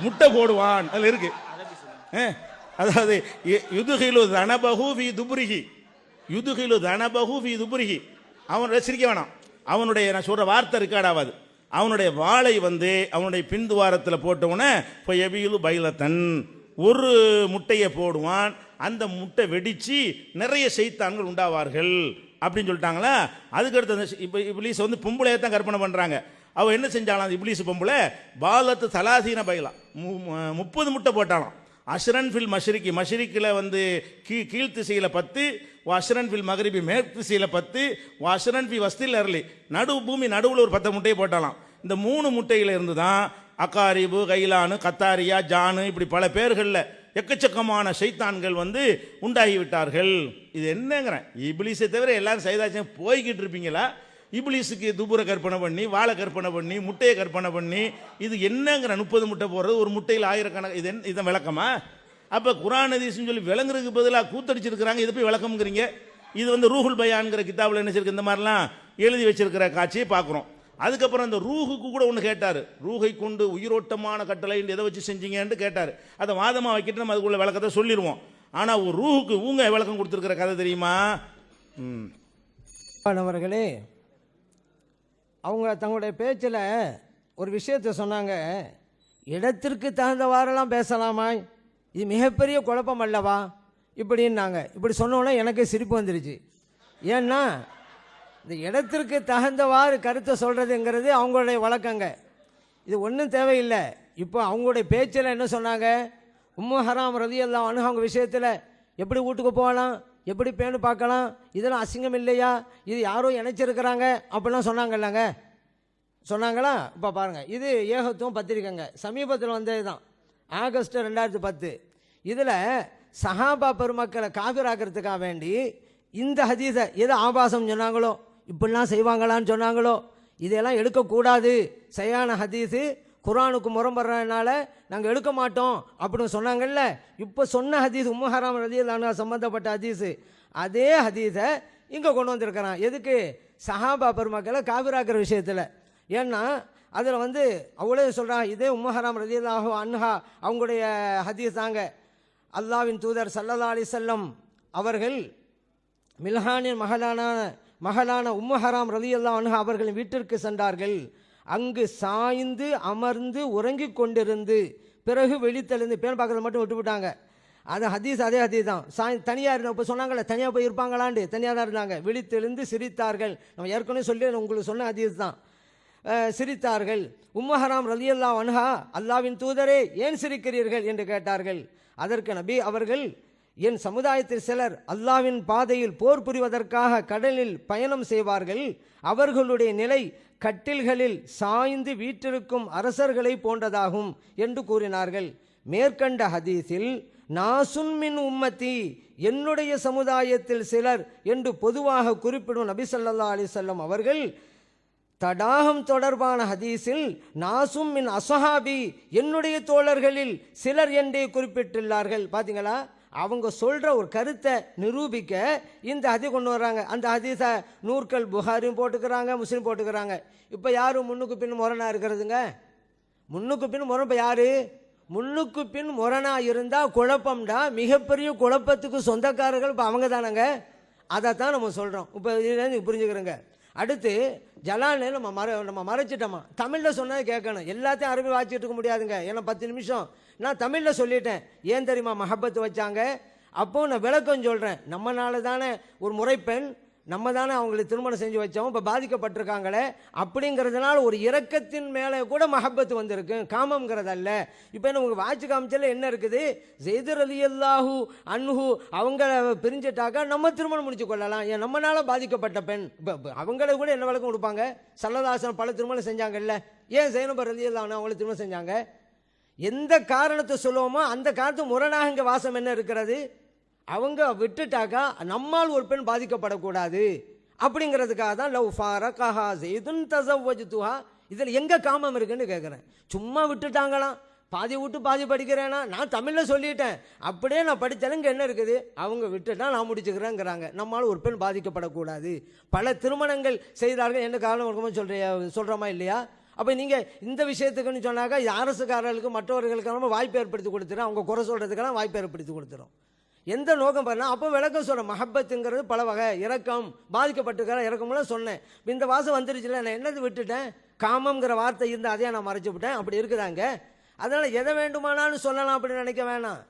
முட்டை போடுவான். அதில் இருக்கு. அதாவது யுதுகிலு தனபஹு ஃபீ துபுரிஹி, யுதுகிலு தனபஹு ஃபீ துபுரிஹி. அவன் சிரிக்க வேணாம், அவனுடைய நான் சொல்ற வார்த்தை இருக்காடாவது, அவனுடைய வாளை அவனுடைய பின்துவாரத்தில் போட்டவுடனே இப்போ எபியுலு பைலத்தன் ஒரு முட்டையை போடுவான். அந்த முட்டை வெடித்து நிறைய சைத்தான்கள் உண்டாவார்கள் அப்படின்னு சொல்லிட்டாங்களா. அதுக்கடுத்து அந்த இப்போ இப்லீஸ் வந்து பொம்பளையை தான் கற்பனை பண்ணுறாங்க. அவள் என்ன செஞ்சாலாம் அந்த இப்லீஸ் பொம்பளை, பாலத்து தலாசீன பைலாம் 30 முட்டை போட்டாலாம். அஷ்ரன் ஃபில் மஷ்ரிக்கி, மஷ்ரிக்கில் வந்து கீழ் திசையில் 10, அஷ்ரன் ஃபில் மகரிபி மேற்கு திசையில் 10, அஷ்ரன் ஃபி வஸ்தில் அர்லி நடு பூமி நடுவில் ஒரு 10 முட்டையை போட்டாலாம். இந்த 3 முட்டையில் இருந்து தான் அக்காரிபு, கைலானு, கத்தாரியா, ஜானு இப்படி பல பேர்களில் எக்கச்சக்கமான சைத்தான்கள் வந்து உண்டாகிவிட்டார்கள். இது என்னங்கிறேன், இப்லீஸை தவிர எல்லாரும் சைதாச்சும் போய்கிட்டு இருப்பீங்களா? இப்லீஸுக்கு துபுரை கற்பனை பண்ணி, வாழை கற்பனை பண்ணி, முட்டையை கற்பனை பண்ணி, இது என்னங்கிற 30 முட்டை போடுறது, ஒரு முட்டையில் ஆயிரக்கணக்கு, இது இதை விளக்கமா? அப்போ குர்ஆன் ஹதீஸ்னு சொல்லி விளங்குறதுக்கு பதிலாக கூத்தடிச்சிருக்கிறாங்க. இதை போய் விளக்கம்ங்கிறீங்க. இது வந்து ரூஹுல் பயான்கிற கிதாபில் என்ன செய்யிருக்கு, இந்த மாதிரிலாம் எழுதி வச்சிருக்கிற காட்சியை பார்க்குறோம். அதுக்கப்புறம் அந்த ரூஹுக்கு கூட ஒன்று கேட்டார், ரூஹை கொண்டு உயிரோட்டமான கட்டளை எதை வச்சு செஞ்சீங்கன்னு கேட்டார். அதை வாதமாக வைக்கிட்டு நம்ம அதுக்குள்ள விளக்கத்தை சொல்லிடுவோம். ஆனால் ஒரு ரூஹுக்கு ஊங்க விளக்கம் கொடுத்துருக்கிற கதை தெரியுமா? அவர்களே, அவங்க தங்களுடைய பேச்சில் ஒரு விஷயத்தை சொன்னாங்க, இடத்திற்கு தகுந்தவாறெல்லாம் பேசலாமா, இது மிகப்பெரிய குழப்பம் அல்லவா இப்படின்னாங்க. இப்படி சொன்னோன்னே எனக்கு சிரிப்பு வந்துருச்சு. ஏன்னா இந்த இடத்திற்கு தகுந்தவாறு கருத்தை சொல்கிறதுங்கிறது அவங்களுடைய வழக்கங்க. இது ஒன்றும் தேவையில்லை. இப்போ அவங்களுடைய பேச்சில் என்ன சொன்னாங்க, உம்மு ஹராம் ரலியல்லாஹு அன்ஹா அவங்க விஷயத்தில் எப்படி வீட்டுக்கு போகலாம், எப்படி பேணு பார்க்கலாம், இதெல்லாம் அசிங்கம் இல்லையா, இது யாரோ இணைச்சிருக்கிறாங்க அப்படிலாம் சொன்னாங்கல்லங்க. சொன்னாங்களா? இப்போ பாருங்கள், இது ஏகத்துவம் பத்திரிக்கைங்க, சமீபத்தில் வந்தது தான், ஆகஸ்ட் 2010. இதில் சஹாபா பெருமக்களை காபிராக்கிறதுக்காக வேண்டி இந்த ஹதீஸை எது ஆபாசம் சொன்னாங்களோ, இப்படிலாம் செய்வாங்களான்னு சொன்னாங்களோ, இதெல்லாம் எடுக்கக்கூடாது, சரியான ஹதீஸு குர்ஆனுக்கு முரண்படுறதுனால நாங்கள் எடுக்க மாட்டோம் அப்படின்னு சொன்னாங்கல்ல. இப்போ சொன்ன ஹதீஸ் உம்மு ஹராம் ரலியல்லாஹு அன்ஹா சம்மந்தப்பட்ட ஹதீஸு, அதே ஹதீஸை இங்கே கொண்டு வந்திருக்கிறான். எதுக்கு? சஹாபா பெருமக்களை காபிராக்கிற விஷயத்தில். ஏன்னா அதில் வந்து அவளே சொல்கிறான், இதே உம்மு ஹராம் ரலியல்லாஹு அன்ஹா அவங்களுடைய ஹதீஸ் தாங்க. அல்லாஹ்வின் தூதர் ஸல்லல்லாஹு அலைஹி வஸல்லம் அவர்கள் மில்ஹானின் மகளான உம்மு ஹராம் ரலியல்லாஹு அன்ஹா அவர்களின் வீட்டிற்கு சென்றார்கள். அங்கு சாய்ந்து அமர்ந்து உறங்கிக் கொண்டிருந்து பிறகு வெளித்தெழுந்து பேன் பார்க்கறது மட்டும் விட்டுவிட்டாங்க. அது ஹதீஸ், அதே ஹதீஸ் தான். தனியாக இருந்த இப்போ சொன்னாங்கள்ல, தனியாக போய் இருப்பாங்களாண்டு, தனியாக தான் இருந்தாங்க. விழித்தெழுந்து சிரித்தார்கள். நம்ம ஏற்கனவே சொல்லி உங்களுக்கு சொன்ன ஹதீஸ் தான். சிரித்தார்கள். உம்மு ஹராம் ரலியல்லாஹு அன்ஹா, அல்லாஹ்வின் தூதரே ஏன் சிரிக்கிறீர்கள் என்று கேட்டார்கள். அதற்கு நபி அவர்கள், என் சமுதாயத்தில் சிலர் அல்லாஹ்வின் பாதையில் போர் புரிவதற்காக கடலில் பயணம் செய்வார்கள். அவர்களுடைய நிலை கட்டில்களில் சாய்ந்து வீற்றிருக்கும் அரசர்களை போன்றதாகும் என்று கூறினார்கள். மேற்கண்ட ஹதீஸில் நாசுன் மின் உம்மத்தி, என்னுடைய சமுதாயத்தில் சிலர் என்று பொதுவாக குறிப்பிடும் நபி ஸல்லல்லாஹு அலைஹி வஸல்லம் அவர்கள் தடாகம் தொடர்பான ஹதீஸில் நாசும் மின் அஸ்ஹாபி, என்னுடைய தோழர்களில் சிலர் என்றே குறிப்பிட்டுள்ளார்கள். பார்த்தீங்களா, அவங்க சொல்கிற ஒரு கருத்தை நிரூபிக்க இந்த ஹதீஸ் கொண்டு வர்றாங்க. அந்த ஹதீஸை நூற்கள் புகாரியும் போட்டுக்கிறாங்க, முஸ்லீம் போட்டுக்கிறாங்க. இப்போ யாரும் முன்னுக்கு பின் முரணா இருக்கிறதுங்க? முன்னுக்கு பின் முரண் இப்போ யாரு? முன்னுக்கு பின் முரணா இருந்தால் குழப்பம்டா. மிகப்பெரிய குழப்பத்துக்கு சொந்தக்காரர்கள் இப்போ அவங்க தானங்க. அதைத்தான் நம்ம சொல்கிறோம். இப்போ இதுலேருந்து புரிஞ்சுக்கிறோங்க. அடுத்து ஜலால்னு நம்ம மறைச்சிட்டோமா, தமிழில் சொன்னதை கேட்கணும். எல்லாத்தையும் அரபி வாசிச்சுட்டு இருக்க முடியாதுங்க. ஏன்னா 10 நிமிஷம் நான் தமிழில் சொல்லிட்டேன். ஏன் தெரியுமா மஹப்பத்து வச்சாங்க? அப்போது நான் விளக்கம் சொல்கிறேன். நம்மனால தானே ஒரு முறைப்பெண், நம்ம தானே அவங்களுக்கு திருமணம் செஞ்சு வச்சோம், இப்போ பாதிக்கப்பட்டிருக்காங்களே, அப்படிங்கிறதுனால ஒரு இரக்கத்தின் மேலே கூட மஹப்பத்து வந்திருக்கு, காமங்கிறதல்ல. இப்போ என்ன உங்களுக்கு வாட்சி காமிச்சல என்ன இருக்குது? ஸைத் ரலியல்லாஹு அன்ஹு அவங்கள பிரிஞ்சிட்டாக்கா நம்ம திருமணம் முடிச்சு கொள்ளலாம். ஏன் நம்மளால பாதிக்கப்பட்ட பெண், இப்போ அவங்கள கூட என்ன விளக்கம் கொடுப்பாங்க? சல்லல்லாஹு பல திருமணம் செஞ்சாங்கல்ல, ஏன் ஸைனப் ரலியல்லாஹு அன்ஹா அவங்கள திருமணம் செஞ்சாங்க? எந்த காரணத்தை சொல்லுவோமோ அந்த காரணத்து முரணாக இங்கே வாசம் என்ன இருக்கிறது? அவங்க விட்டுட்டாக்கா நம்மால் ஒரு பெண் பாதிக்கப்படக்கூடாது அப்படிங்கிறதுக்காக தான் லவ் ஃபாரகஹா ஸைதுன் தஸவ்வஜ்துஹா. இதில் எங்கே காமம் இருக்குன்னு கேட்குறேன். சும்மா விட்டுட்டாங்களாம், பாதி விட்டு பாதி படிக்கிறேன்னா, நான் தமிழில் சொல்லிட்டேன், அப்படியே நான் படித்தாலும் இங்கே என்ன இருக்குது? அவங்க விட்டுட்டா நான் முடிச்சுக்கிறேங்கிறாங்க. நம்மால் ஒரு பெண் பாதிக்கப்படக்கூடாது. பல திருமணங்கள் செய்தார்கள். என்ன காரணம் இருக்குமோ சொல்கிறோமா இல்லையா? அப்போ நீங்கள் இந்த விஷயத்துக்குன்னு சொன்னாக்கா அரசுக்காரர்களுக்கு மற்றவர்களுக்கு வாய்ப்பு ஏற்படுத்தி கொடுத்துரும், அவங்க குறை சொல்கிறதுக்கெல்லாம் வாய்ப்பு ஏற்படுத்தி கொடுத்துரும். எந்த நோக்கம் பண்ணால் அப்போ விளக்கம் சொல்கிறேன். மஹப்பத்துங்கிறது பல வகை, இரக்கம், பாதிக்கப்பட்டிருக்கிற இறக்கம்லாம் சொன்னேன். இந்த வாசம் வந்துருச்சுல, நான் என்னது விட்டுட்டேன்? காமங்கிற வார்த்தை இருந்தால் அதையே நான் மறைச்சு விட்டேன். அப்படி இருக்குதாங்க. அதனால் எதை வேண்டுமானாலும் சொல்லலாம் அப்படின்னு நினைக்க வேணாம்.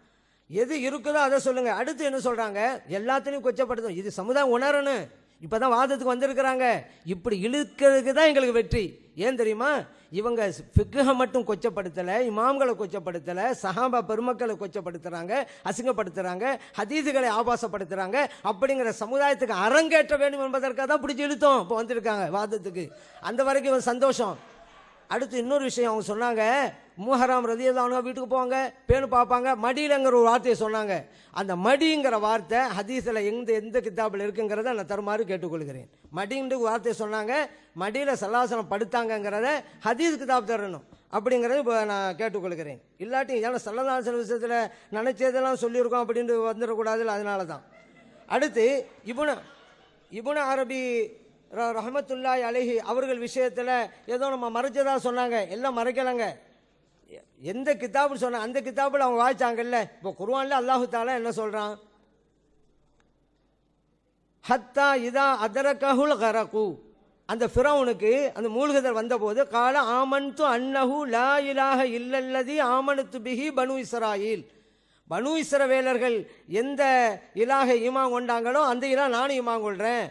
எது இருக்குதோ அதை சொல்லுங்க. அடுத்து என்ன சொல்றாங்க, எல்லாத்தையும் கொச்சப்படுத்தும். இது சமுதாயம் உணரணும். இப்பதான் வாதத்துக்கு வந்திருக்கிறாங்க. இப்படி இழுக்கிறதுக்கு தான் எங்களுக்கு வெற்றி. ஏன் தெரியுமா, இவங்க ஃபிக்ஹை மட்டும் கொச்சப்படுத்தலை, இமாம்களை கொச்சப்படுத்தலை, சஹாபா பெருமக்களை கொச்சப்படுத்துறாங்க, அசிங்கப்படுத்துறாங்க, ஹதீஸுகளை ஆபாசப்படுத்துறாங்க. அப்படிங்கிற சமுதாயத்துக்கு அரங்கேற்ற வேண்டும் என்பதற்காக தான் பிடிச்சி இழுத்தோம். இப்போ வந்திருக்காங்க வாதத்துக்கு. அந்த வரைக்கும் சந்தோஷம். அடுத்து இன்னொரு விஷயம் அவங்க சொன்னாங்க, முஹராம் ரலியல்லாஹு அன்ஹு வீட்டுக்கு போவாங்க, பேணு பார்ப்பாங்க, மடியிலங்கிற ஒரு வார்த்தையை சொன்னாங்க. அந்த மடிங்கிற வார்த்தை ஹதீஸில் எந்த கிதாபில் இருக்குங்கிறத நான் தருமாறு கேட்டுக்கொள்கிறேன். மடின்ற வார்த்தையை சொன்னாங்க, மடியில் சல்லாசனம் படுத்தாங்கங்கிறத ஹதீஸ் கிதாப் தரணும் அப்படிங்கிறது இப்போ நான் கேட்டுக்கொள்கிறேன். இல்லாட்டி ஏன்னா சல்லல்லாஹு விஷயத்தில் நினைச்சதெல்லாம் சொல்லியிருக்கோம் அப்படின்ட்டு வந்துடக்கூடாதுல்ல, அதனால தான். அடுத்து இப்னு அரபி ரஹமத்துல்லாஹி அலைஹி அவர்கள் விஷயத்தில் ஏதோ நம்ம மறைச்சதா சொன்னாங்க. எல்லாம் மறைக்கலைங்க. எந்த கிதாபு சொன்ன அந்த கிதாபில் அவங்க வாய்ச்சாங்கல்ல. இப்போ குர்ஆன்ல அல்லாஹு தஆலா என்ன சொல்றான், ஹத்தா இதா அதரகஹுல் கரகு, அந்த ஃபிரௌனுக்கு அந்த மூழ்குதல் வந்தபோது கால ஆமன்து அன்னஹு லா இலாஹ இல்லல்லதி ஆமனத்து பிஹி பனு இஸ்ராயில், பனு இஸ்ரவேலர்கள் எந்த இலாஹை ஈமான் கொண்டாங்களோ அந்த இலா நானும் ஈமான் கொள்றேன்.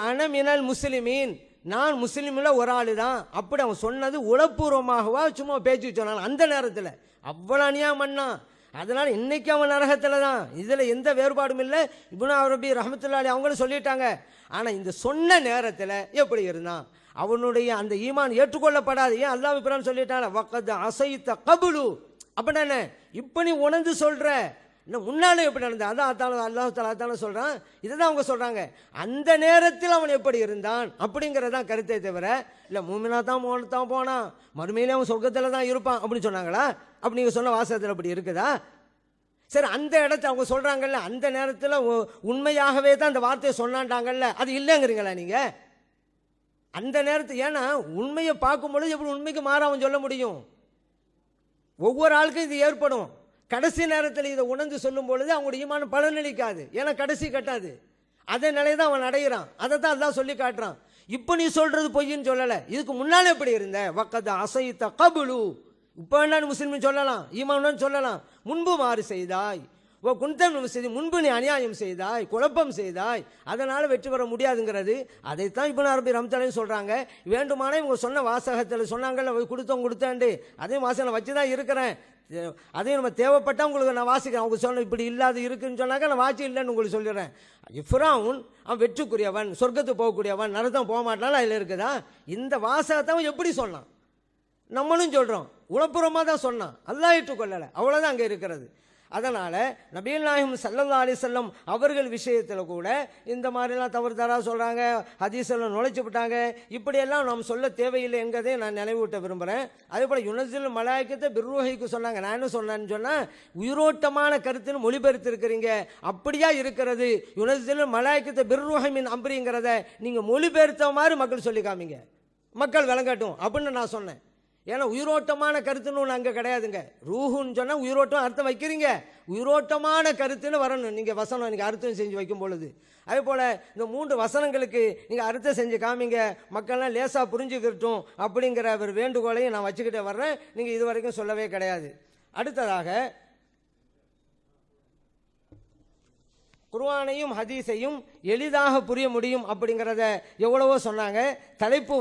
அனமினல் முஸ்லிமீன், நான் முஸ்லீமில் ஒரு ஆளு தான். அப்படி அவன் சொன்னது உளப்பூர்வமாகவா சும்மா பேச்சு சொன்னான் அந்த நேரத்தில். அவ்வளோ அநியாயம் பண்ணான். அதனால இன்னைக்கு அவன் நரகத்தில் தான். இதில் எந்த வேறுபாடும் இல்லை. இப்னு அரபி ரஹ்மத்துல்லாஹி அவங்களும் சொல்லிட்டாங்க. ஆனால் இந்த சொன்ன நேரத்தில் எப்படி இருந்தான், அவனுடைய அந்த ஈமான் ஏற்றுக்கொள்ளப்படாது. ஏன் அல்லாஹ் பிரான் சொல்லிட்டான், வக்கத் அசைத்த கபுலு. அப்படின்னா இப்போ நீ உணர்ந்து சொல்ற, இன்னும் முன்னாலே எப்படி நடந்தது, அதான் அல்லாஹ் தஆலா தானே சொல்றான். இதை தான் அவங்க சொல்றாங்க. அந்த நேரத்தில் அவன் எப்படி இருந்தான் அப்படிங்கிறதான் கருத்தை தவிர, இல்லை மூமினா தான் போனான், மறுமையிலே அவன் சொர்க்கத்தில் தான் இருப்பான் அப்படின்னு சொன்னாங்களா? அப்படி நீங்கள் சொன்ன வாசகத்தில் அப்படி இருக்குதா? சரி, அந்த இடத்த அவங்க சொல்றாங்கல்ல, அந்த நேரத்தில் உண்மையாகவே தான் அந்த வார்த்தையை சொன்னான்டாங்கல்ல, அது இல்லைங்கிறீங்களா நீங்கள் அந்த நேரத்தை? ஏன்னா உண்மையை பார்க்கும் பொழுது எப்படி உண்மைக்கு மாறாமல் சொல்ல முடியும்? ஒவ்வொரு ஆளுக்கும் இது ஏற்படும். கடைசி நேரத்தில் இதை உணர்ந்து சொல்லும் பொழுது அவங்களுடைய ஈமான் பலனளிக்காது. ஏன்னா கடைசி கட்டாது. அதே நிலையை தான் அவன் அடைகிறான். அதை தான் அல்லாஹ் சொல்லி காட்டுறான். இப்போ நீ சொல்றது பொய்ன்னு சொல்லலை. இதுக்கு முன்னாலே எப்படி இருந்த, வக்கத் அசைத்த கபுலு, இப்போ வேணாலும் முஸ்லிம் சொல்லலாம், ஈமான் சொல்லலாம். முன்பு மாறு செய்தாய், ஓ குந்தம் செய்தி, முன்பு நீ அநியாயம் செய்தாய், குழப்பம் செய்தாய், அதனால் வெற்றி பெற முடியாதுங்கிறது. அதைத்தான் இப்னு அரபி ரஹ்மத்துல்லாஹி சொல்கிறாங்க. வேண்டுமானே இவங்க சொன்ன வாசகத்தில் சொன்னாங்கல்ல, கொடுத்தாண்டு அதையும் வாசகம் வச்சு தான் இருக்கிறேன். அதையும் நம்ம தேவைப்பட்டால் உங்களுக்கு நான் வாசிக்கிறேன். அவங்க சொன்ன இப்படி இல்லாத இருக்குன்னு சொன்னாக்க நான் வாசி இல்லைன்னு உங்களுக்கு சொல்லிடுறேன். ஃபிரௌன் அவன் வெற்றுக்குரியவன், சொர்க்கத்துக்கு போகக்கூடியவன், நரகம் போக மாட்டாலும் அதில் இருக்குதா? இந்த வாசகத்தை அவன் எப்படி சொன்னான்? நம்மளும் சொல்கிறோம், உளப்புறமாக தான் சொன்னான், அல்லாஹ் ஏற்றுக்கொள்ளலை. அவ்வளோதான் அங்கே இருக்கிறது. அதனால் நபிகள் நாயகம் ஸல்லல்லாஹு அலைஹி வஸல்லம் அவர்கள் விஷயத்தில் கூட இந்த மாதிரிலாம் தவறு தராக சொல்கிறாங்க, ஹதீஸெல்லாம் நுழைச்சி விட்டாங்க. இப்படியெல்லாம் நாம் சொல்ல தேவையில்லை என்பதை நான் நினைவூட்ட விரும்புகிறேன். அதே போல் யுனஸில் மலாய்க்கத்தை பிர்ருஹைக்கு சொன்னாங்க. நான் என்ன சொன்னேன்னு சொன்னால், உயிரோட்டமான கருத்துன்னு மொழிபெயர்த்திருக்கிறீங்க. அப்படியா இருக்கிறது? யுனஸில் மலாய்க்கத்தை பிர்ருஹமின் அம்பரிங்கிறத நீங்கள் மொழிபெயர்த்த மாதிரி மக்கள் சொல்லி காமிங்க, மக்கள் விளங்கட்டும் அப்படின்னு நான் சொன்னேன். ஏன்னா உயிரோட்டமான கருத்துன்னு ஒன்று அங்கே கிடையாதுங்க. ரூஹுன்னு சொன்னால் உயிரோட்டம் அர்த்தம் வைக்கிறீங்க, உயிரோட்டமான கருத்துன்னு வரணும் நீங்கள் வசனம் நீங்கள் அர்த்தம் செஞ்சு வைக்கும் பொழுது. அதே போல் இந்த 3 வசனங்களுக்கு நீங்கள் அர்த்தம் செஞ்சு காமிங்க, மக்கள்லாம் லேசாக புரிஞ்சுக்கிட்டோம் அப்படிங்கிற ஒரு வேண்டுகோளையும் நான் வச்சுக்கிட்டே வர்றேன். நீங்கள் இது வரைக்கும் சொல்லவே கிடையாது. அடுத்ததாக குர்ஆனையும் ஹதீஸையும் எளிதாக புரிய முடியும் அப்படிங்கிறத எவ்வளவோ சொன்னாங்க. தலைப்பு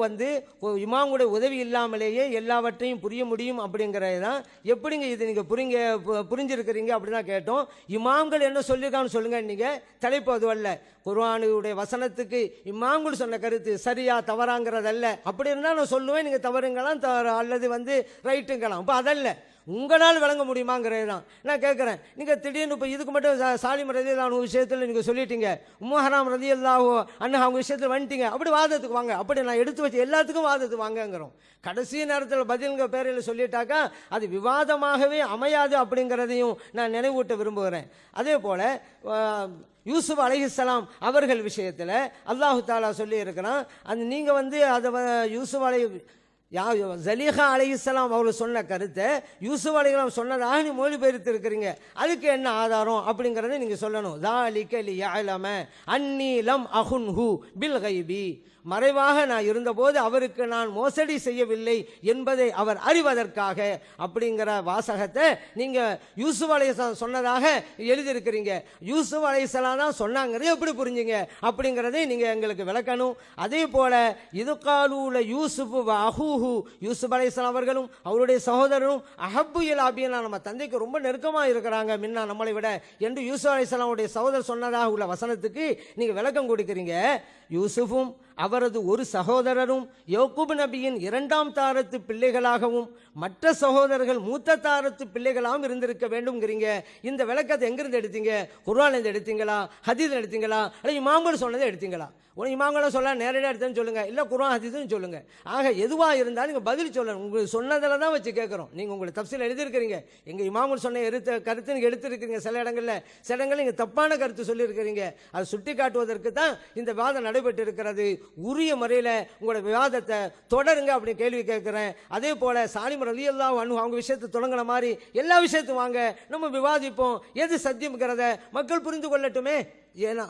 இமாமுடைய உதவி இல்லாமலேயே எல்லாவற்றையும் புரிய முடியும் அப்படிங்கிறது தான். எப்படிங்க இது நீங்கள் புரிஞ்சிருக்கிறீங்க அப்படி தான் கேட்டோம். இமாம்கள் என்ன சொல்லியிருக்கான்னு சொல்லுங்க. நீங்கள் தலைப்பு அது அல்ல. குர்ஆனுடைய வசனத்துக்கு இமாம்கள் சொன்ன கருத்து சரியா தவறாங்கிறதல்ல. அப்படி இருந்தால் நான் சொல்லுவேன், நீங்கள் தவறுங்களாம் அல்லது ரைட்டுங்களாம். இப்போ அதல்ல, உங்களால் விளங்க முடியுமாங்கிறது தான் நான் கேட்குறேன். நீங்கள் திடீர்னு இப்போ இதுக்கு மட்டும் சாலிம் ரலியல்லாஹு விஷயத்தில் நீங்கள் சொல்லிட்டீங்க, உம்மு ரலியல்லாஹு அன்ஹா அவங்க விஷயத்தில் வந்துட்டீங்க, அப்படி வாதத்துக்கு வாங்க. அப்படி நான் எடுத்து வச்சு எல்லாத்துக்கும் வாதத்துக்கு வாங்கங்கிறோம். கடைசி நேரத்தில் பதில்ங்க பேரில் சொல்லிட்டாக்கா அது விவாதமாகவே அமையாது அப்படிங்கிறதையும் நான் நினைவூட்ட விரும்புகிறேன். அதே போல் யூசுப் அலைஹிஸ்ஸலாம் அவர்கள் விஷயத்தில் அல்லாஹு தாலா சொல்லி இருக்கிறான். அது நீங்கள் அதை யூசுப் ஜலீஹா அலைஹிஸ்ஸலாம் அவர்கள் சொன்ன கருத்தை யூசுப் அலைஹிஸ்ஸலாம் சொன்னதாக நீ மொழிபெயர்த்து இருக்கிறீங்க, அதுக்கு என்ன ஆதாரம் அப்படிங்கிறத நீங்கள் சொல்லணும். ذَلِكَ لِيَعْلَمَ أَنِّي لَمْ أَخُنْهُ بِالْغَيْبِ, மறைவாக நான் இருந்தபோது அவருக்கு நான் மோசடி செய்யவில்லை என்பதை அவர் அறிவதற்காக அப்படிங்கிற வாசகத்தை நீங்கள் யூசுப் அலைஹிஸ்ஸலாம் சொன்னதாக எழுதியிருக்கிறீங்க. யூசுப் அலைஹிஸ்ஸலாம் தான் சொன்னாங்கிறத எப்படி புரிஞ்சுங்க அப்படிங்கிறதை நீங்கள் எங்களுக்கு விளக்கணும். அதே போல இது காலூல யூசுஃபு வ அஹூஹு, யூசுப் அலைஹிஸ்ஸலாம் அவர்களும் அவருடைய சகோதரரும் அஹப்பு இலா அபினா, நம்ம தந்தைக்கு ரொம்ப நெருக்கமாக இருக்கிறாங்க மின்னா நம்மளை விட என்று யூசுப் அலைஹிஸ்ஸலாமுடைய சகோதரர் சொன்னதாக உள்ள வசனத்துக்கு நீங்கள் விளக்கம் கொடுக்கிறீங்க. யூசுஃபும் அவரது ஒரு சகோதரரும் யக்கூப் நபியின் இரண்டாம் தாரத்து பிள்ளைகளாகவும் மற்ற சகோதரர்கள் மூத்த தாரத்து பிள்ளைகளாகவும் இருந்திருக்க வேண்டும்ங்கிறீங்க. இந்த விளக்கத்தை எங்கிருந்து எடுத்தீங்க? குர்ஆன்லேருந்து எடுத்தீங்களா, ஹதீஸ்ல எடுத்தீங்களா, அல்ல இமாம்கள் சொன்னதை எடுத்தீங்களா? உனக்கு இமாம்களை சொல்ல நேரடியாக எடுத்தேன்னு சொல்லுங்கள், இல்லை குர்ஆன் ஹதீஸ்னு சொல்லுங்கள். ஆக எதுவாக இருந்தாலும் நீங்கள் பதில் சொல்லணும். உங்களுக்கு சொன்னதில் தான் வச்சு கேட்குறோம். நீங்கள் உங்களுக்கு தப்சீல் எழுதியிருக்கிறீங்க, எங்கள் இமாம்கள் சொன்ன கருத்து நீங்கள் எடுத்திருக்கிறீங்க. சில இடங்களில் நீங்கள் தப்பான கருத்து சொல்லியிருக்கிறீங்க. அதை சுட்டி காட்டுவதற்கு தான் இந்த வாதம் நடைபெற்று இருக்கிறது. உரிய முறையில் உங்களோட விவாதத்தை தொடருங்க அப்படின்னு கேள்வி கேட்குறேன். அதே போல் சாலிம் ரலியல்லாஹு அன்ஹு அவங்க விஷயத்தை தொடங்கின மாதிரி எல்லா விஷயத்தையும் வாங்க, நம்ம விவாதிப்போம். எது சத்தியம்ங்கிறத மக்கள் புரிந்து கொள்ளட்டுமே. ஏன்னா